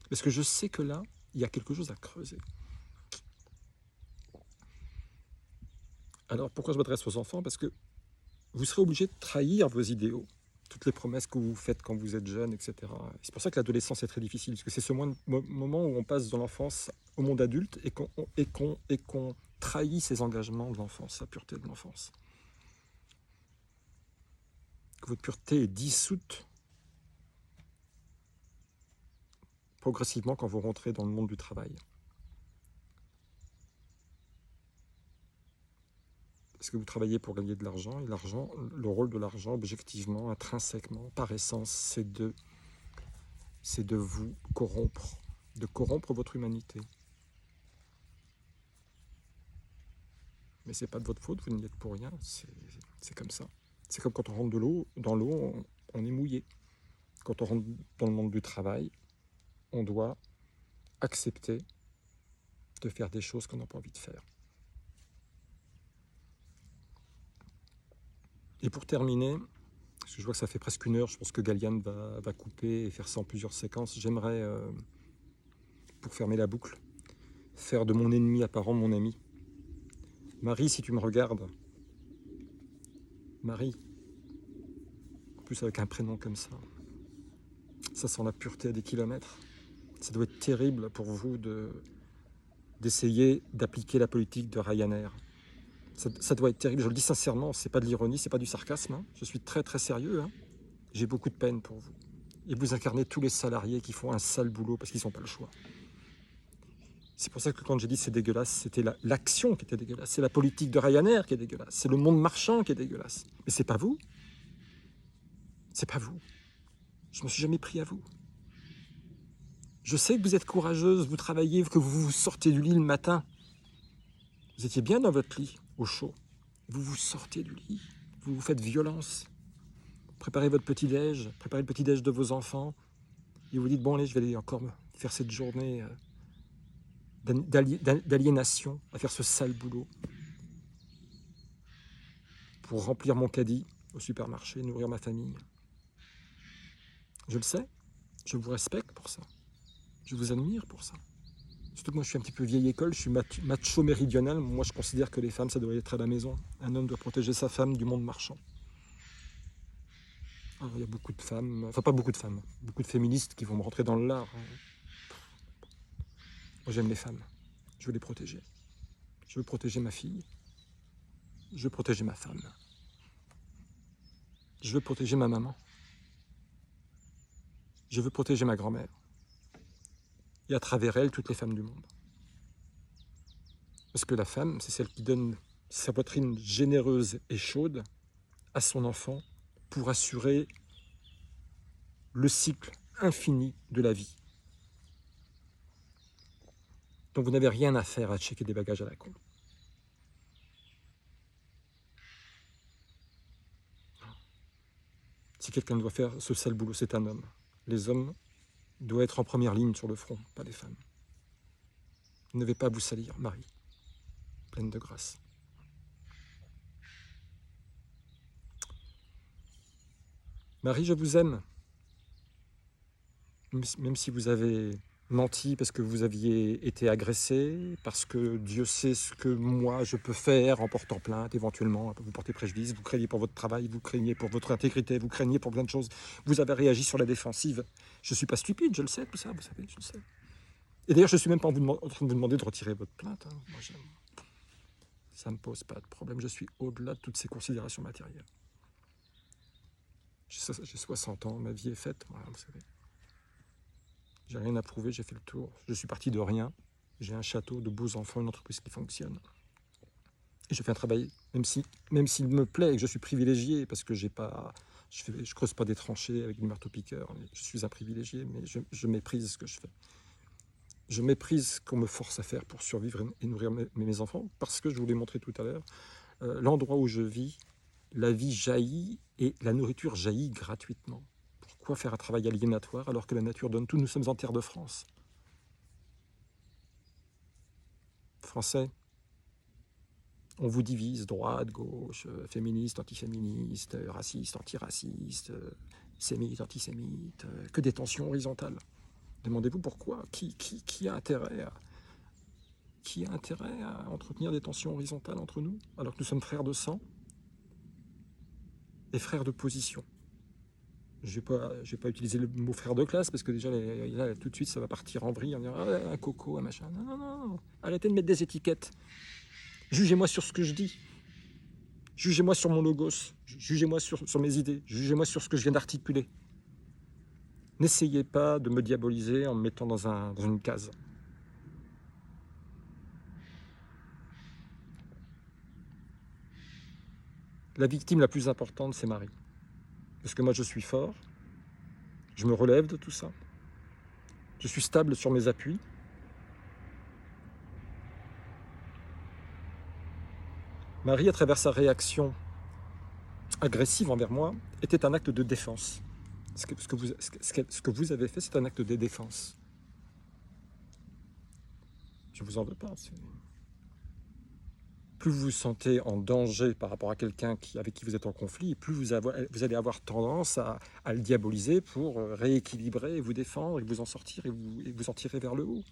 parce que je sais que là, il y a quelque chose à creuser. Alors, pourquoi je m'adresse aux enfants? Parce que vous serez obligé de trahir vos idéaux, toutes les promesses que vous faites quand vous êtes jeune, etc. C'est pour ça que l'adolescence est très difficile, parce que c'est ce moment où on passe de l'enfance au monde adulte et qu'on trahit ses engagements de l'enfance, sa pureté de l'enfance. Que votre pureté est dissoute progressivement quand vous rentrez dans le monde du travail. Parce que vous travaillez pour gagner de l'argent, et l'argent, le rôle de l'argent, objectivement, intrinsèquement, par essence, c'est de vous corrompre, de corrompre votre humanité. Mais c'est pas de votre faute, vous n'y êtes pour rien, c'est comme ça. C'est comme quand on rentre dans l'eau, on est mouillé. Quand on rentre dans le monde du travail, on doit accepter de faire des choses qu'on n'a pas envie de faire. Et pour terminer, parce que je vois que ça fait presque 1 heure, je pense que Galiane va couper et faire ça en plusieurs séquences. J'aimerais, pour fermer la boucle, faire de mon ennemi apparent mon ami. Marie, si tu me regardes, Marie, en plus avec un prénom comme ça sent la pureté à des kilomètres. Ça doit être terrible pour vous d'essayer d'appliquer la politique de Ryanair. Ça doit être terrible, je le dis sincèrement, c'est pas de l'ironie, c'est pas du sarcasme, hein. Je suis très très sérieux, hein. J'ai beaucoup de peine pour vous. Et vous incarnez tous les salariés qui font un sale boulot parce qu'ils n'ont pas le choix. C'est pour ça que quand j'ai dit c'est dégueulasse, c'était l'action qui était dégueulasse. C'est la politique de Ryanair qui est dégueulasse. C'est le monde marchand qui est dégueulasse. Mais c'est pas vous. C'est pas vous. Je me suis jamais pris à vous. Je sais que vous êtes courageuse, vous travaillez, que vous sortez du lit le matin. Vous étiez bien dans votre lit, au chaud. Vous sortez du lit, vous vous faites violence. Préparez votre petit-déj, préparez le petit-déj de vos enfants. Et vous dites, bon allez, je vais aller encore faire cette journée d'aliénation, à faire ce sale boulot pour remplir mon caddie au supermarché, nourrir ma famille. Je le sais, je vous respecte pour ça, je vous admire pour ça. Surtout que moi je suis un petit peu vieille école, je suis macho méridional, moi je considère que les femmes ça doit être à la maison. Un homme doit protéger sa femme du monde marchand. Alors, il y a beaucoup de femmes, enfin pas beaucoup de femmes, beaucoup de féministes qui vont me rentrer dans le lard. Moi j'aime les femmes, je veux les protéger. Je veux protéger ma fille, je veux protéger ma femme. Je veux protéger ma maman. Je veux protéger ma grand-mère. Et à travers elle, toutes les femmes du monde. Parce que la femme, c'est celle qui donne sa poitrine généreuse et chaude à son enfant pour assurer le cycle infini de la vie. Donc vous n'avez rien à faire à checker des bagages à la con. Si quelqu'un doit faire ce sale boulot, c'est un homme. Les hommes doivent être en première ligne sur le front, pas les femmes. Ne vais pas vous salir, Marie, pleine de grâce. Marie, je vous aime. Même si vous avez menti parce que vous aviez été agressé, parce que Dieu sait ce que moi je peux faire en portant plainte, éventuellement, vous portez préjudice, vous craignez pour votre travail, vous craignez pour votre intégrité, vous craignez pour plein de choses. Vous avez réagi sur la défensive. Je ne suis pas stupide, je le sais, tout ça, vous savez, je le sais. Et d'ailleurs, je ne suis même pas en train de vous demander de retirer votre plainte. Hein. Moi, ça ne me pose pas de problème, je suis au-delà de toutes ces considérations matérielles. J'ai 60 ans, ma vie est faite, voilà, vous savez. J'ai rien à prouver, j'ai fait le tour. Je suis parti de rien. J'ai un château, de beaux enfants, une entreprise qui fonctionne. Et je fais un travail, même s'il me plaît et que je suis privilégié, parce que je creuse pas des tranchées avec du marteau-piqueur. Je suis un privilégié, mais je méprise ce que je fais. Je méprise ce qu'on me force à faire pour survivre et nourrir mes enfants, parce que je vous l'ai montré tout à l'heure, l'endroit où je vis, la vie jaillit et la nourriture jaillit gratuitement. Pourquoi faire un travail aliénatoire alors que la nature donne tout? Nous sommes en terre de France. Français, on vous divise, droite, gauche, féministe, antiféministe, raciste, antiraciste, sémite, antisémite, que des tensions horizontales. Demandez-vous pourquoi. Qui a intérêt à entretenir des tensions horizontales entre nous, alors que nous sommes frères de sang et frères de position? Je vais pas utiliser le mot frère de classe, parce que déjà, là, tout de suite, ça va partir en vrille, en disant ah, un coco, un machin. Non, non, non, arrêtez de mettre des étiquettes. Jugez-moi sur ce que je dis. Jugez-moi sur mon logos. Jugez-moi sur mes idées. Jugez-moi sur ce que je viens d'articuler. N'essayez pas de me diaboliser en me mettant dans une case. La victime la plus importante, c'est Marie. Parce que moi, je suis fort. Je me relève de tout ça. Je suis stable sur mes appuis. Marie, à travers sa réaction agressive envers moi, était un acte de défense. Ce que vous avez fait, c'est un acte de défense. Je ne vous en veux pas. Plus vous vous sentez en danger par rapport à quelqu'un avec qui vous êtes en conflit, plus vous allez avoir tendance à le diaboliser pour rééquilibrer, vous défendre, et vous en sortir et vous en tirer vers le haut.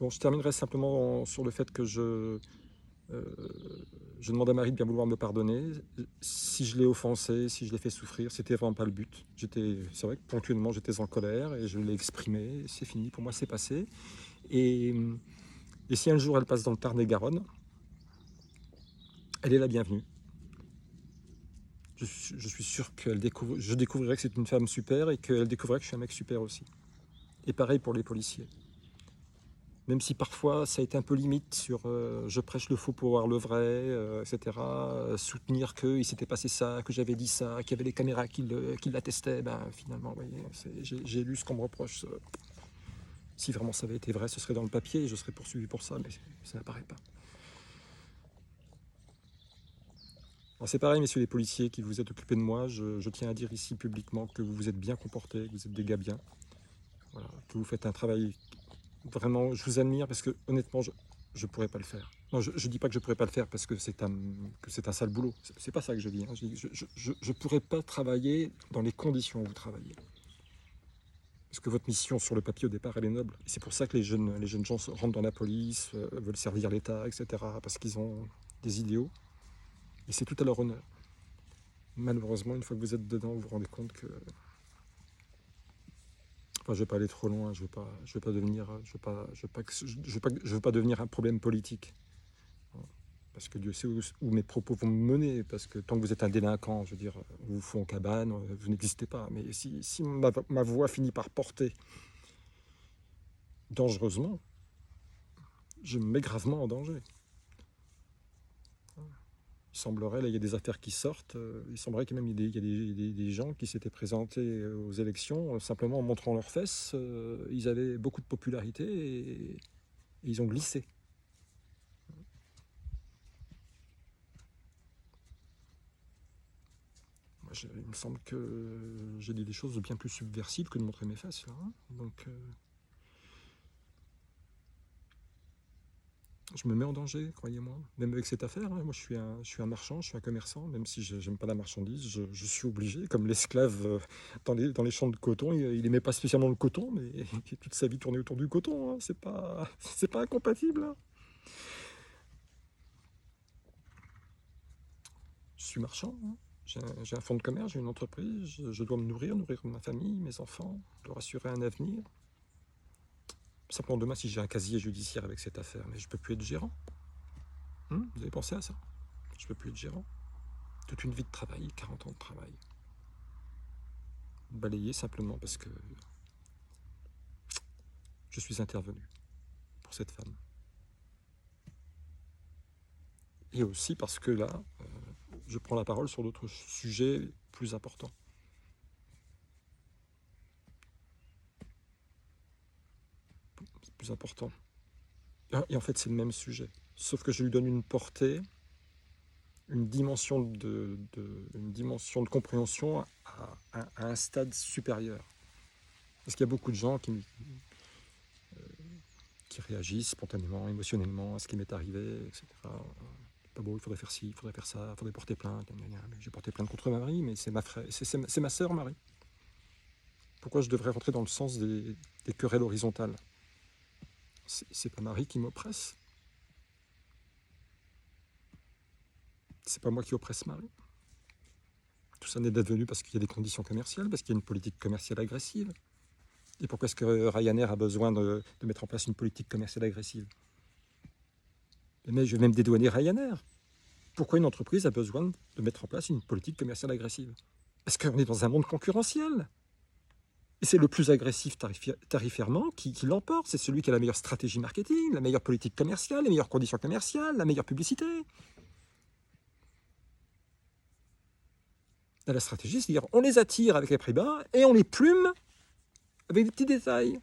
Bon, je terminerai simplement sur le fait que je demande à Marie de bien vouloir me pardonner. Si je l'ai offensé, si je l'ai fait souffrir, c'était vraiment pas le but. C'est vrai que ponctuellement j'étais en colère et je l'ai exprimé. C'est fini, pour moi c'est passé. Et si un jour elle passe dans le Tarn-et-Garonne, elle est la bienvenue. Je suis sûr que je découvrirai que c'est une femme super et qu'elle découvrirait que je suis un mec super aussi. Et pareil pour les policiers. Même si parfois ça a été un peu limite sur je prêche le faux pour avoir le vrai, etc. Soutenir qu'il s'était passé ça, que j'avais dit ça, qu'il y avait les caméras qui l'attestaient, ben, finalement, vous voyez, j'ai lu ce qu'on me reproche. Si vraiment ça avait été vrai, ce serait dans le papier et je serais poursuivi pour ça, mais ça n'apparaît pas. Alors c'est pareil, messieurs les policiers qui vous êtes occupés de moi, je tiens à dire ici publiquement que vous vous êtes bien comportés, que vous êtes des gars bien, voilà, que vous faites un travail. Vraiment, je vous admire parce que honnêtement, je ne pourrais pas le faire. Non, je ne dis pas que je ne pourrais pas le faire parce que c'est un sale boulot. C'est pas ça que je dis. Hein. Je ne pourrais pas travailler dans les conditions où vous travaillez. Parce que votre mission sur le papier au départ, elle est noble. Et c'est pour ça que les jeunes gens rentrent dans la police, veulent servir l'État, etc. Parce qu'ils ont des idéaux. Et c'est tout à leur honneur. Malheureusement, une fois que vous êtes dedans, vous vous rendez compte que... Enfin, je ne vais pas aller trop loin, je veux pas devenir un problème politique. Parce que Dieu sait où mes propos vont me mener, parce que tant que vous êtes un délinquant, je veux dire, vous font en cabane, vous n'existez pas. Mais si ma voix finit par porter dangereusement, je me mets gravement en danger. Il semblerait, là il y a des affaires qui sortent, il semblerait qu'il y a des gens qui s'étaient présentés aux élections simplement en montrant leurs fesses, ils avaient beaucoup de popularité et ils ont glissé. Il me semble que j'ai dit des choses bien plus subversives que de montrer mes fesses. Là, hein. Donc, Je me mets en danger, croyez-moi. Même avec cette affaire, hein. Moi je suis un marchand, je suis un commerçant, même si j'aime pas la marchandise, je suis obligé, comme l'esclave dans les champs de coton, il aimait pas spécialement le coton, mais toute sa vie tournait autour du coton, hein. C'est pas incompatible, hein. Je suis marchand, hein. J'ai un fonds de commerce, j'ai une entreprise, je dois me nourrir ma famille, mes enfants, leur assurer un avenir. Simplement demain, si j'ai un casier judiciaire avec cette affaire, mais je peux plus être gérant. Vous avez pensé à ça? Je peux plus être gérant. Toute une vie de travail, 40 ans de travail. Balayé simplement parce que je suis intervenu pour cette femme. Et aussi parce que là, je prends la parole sur d'autres sujets plus importants. Plus importants. Et en fait, c'est le même sujet. Sauf que je lui donne une portée, une dimension de compréhension à un stade supérieur. Parce qu'il y a beaucoup de gens qui réagissent spontanément, émotionnellement à ce qui m'est arrivé, etc. Pas beau, il faudrait faire ci, il faudrait faire ça, il faudrait porter plainte. J'ai porté plainte contre Marie, mais c'est ma sœur Marie. Pourquoi je devrais rentrer dans le sens des querelles horizontales? C'est pas Marie qui m'oppresse. C'est pas moi qui oppresse Marie. Tout ça n'est advenu parce qu'il y a des conditions commerciales, parce qu'il y a une politique commerciale agressive. Et pourquoi est-ce que Ryanair a besoin de mettre en place une politique commerciale agressive? Mais je vais même dédouaner Ryanair. Pourquoi une entreprise a besoin de mettre en place une politique commerciale agressive? Parce qu'on est dans un monde concurrentiel. Et c'est le plus agressif tarifairement qui l'emporte. C'est celui qui a la meilleure stratégie marketing, la meilleure politique commerciale, les meilleures conditions commerciales, la meilleure publicité. La stratégie, c'est-à-dire on les attire avec les prix bas et on les plume avec des petits détails,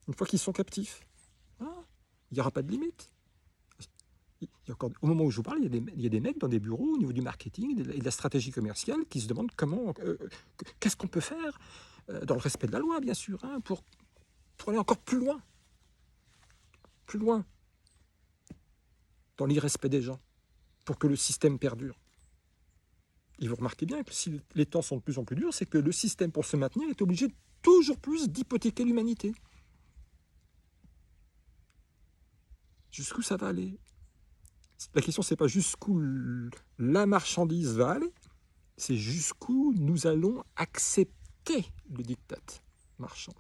une fois qu'ils sont captifs. Voilà. Il n'y aura pas de limite. Au moment où je vous parle, il y a des mecs dans des bureaux au niveau du marketing et de la stratégie commerciale qui se demandent qu'est-ce qu'on peut faire, dans le respect de la loi, bien sûr, hein, pour aller encore plus loin, dans l'irrespect des gens, pour que le système perdure. Et vous remarquez bien que si les temps sont de plus en plus durs, c'est que le système, pour se maintenir, est obligé toujours plus d'hypothéquer l'humanité. Jusqu'où ça va aller? La question, c'est pas jusqu'où la marchandise va aller, c'est jusqu'où nous allons accepter le diktat marchand.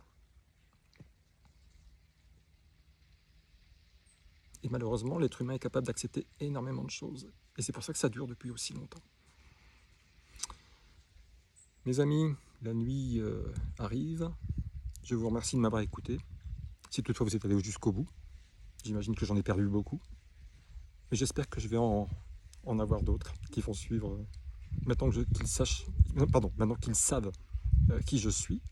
Et malheureusement, l'être humain est capable d'accepter énormément de choses. Et c'est pour ça que ça dure depuis aussi longtemps. Mes amis, la nuit arrive. Je vous remercie de m'avoir écouté. Si toutefois vous êtes allés jusqu'au bout, j'imagine que j'en ai perdu beaucoup. Mais j'espère que je vais en avoir d'autres qui vont suivre. Maintenant qu'ils savent qui je suis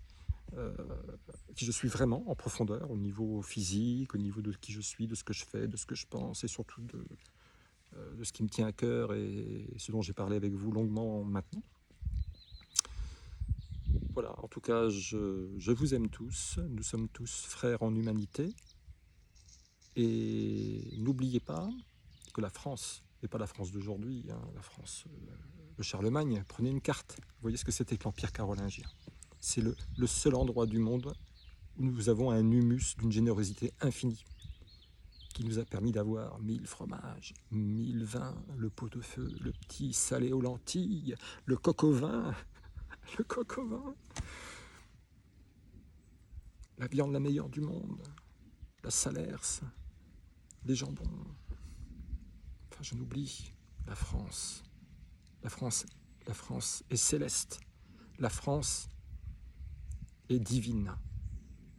vraiment en profondeur, au niveau physique, au niveau de qui je suis, de ce que je fais, de ce que je pense, et surtout de ce qui me tient à cœur et ce dont j'ai parlé avec vous longuement maintenant. Voilà, en tout cas, je vous aime tous, nous sommes tous frères en humanité, et n'oubliez pas que la France n'est pas la France d'aujourd'hui, hein, la France de Charlemagne. Prenez une carte, vous voyez ce que c'était que l'Empire carolingien. C'est le seul endroit du monde où nous avons un humus d'une générosité infinie, qui nous a permis d'avoir 1000 fromages, 1000 vins, le pot-au-feu, le petit salé aux lentilles, le coq au vin, la viande la meilleure du monde, la salers, les jambons. Enfin, je n'oublie la France. La France est céleste. La France est divine.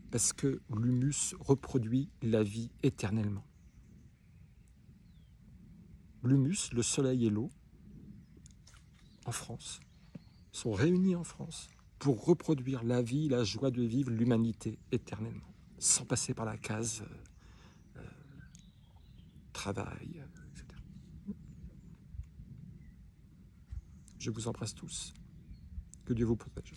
Parce que l'humus reproduit la vie éternellement. L'humus, le soleil et l'eau, en France, sont réunis en France pour reproduire la vie, la joie de vivre, l'humanité éternellement, sans passer par la case travail, etc. Je vous embrasse tous. Que Dieu vous protège.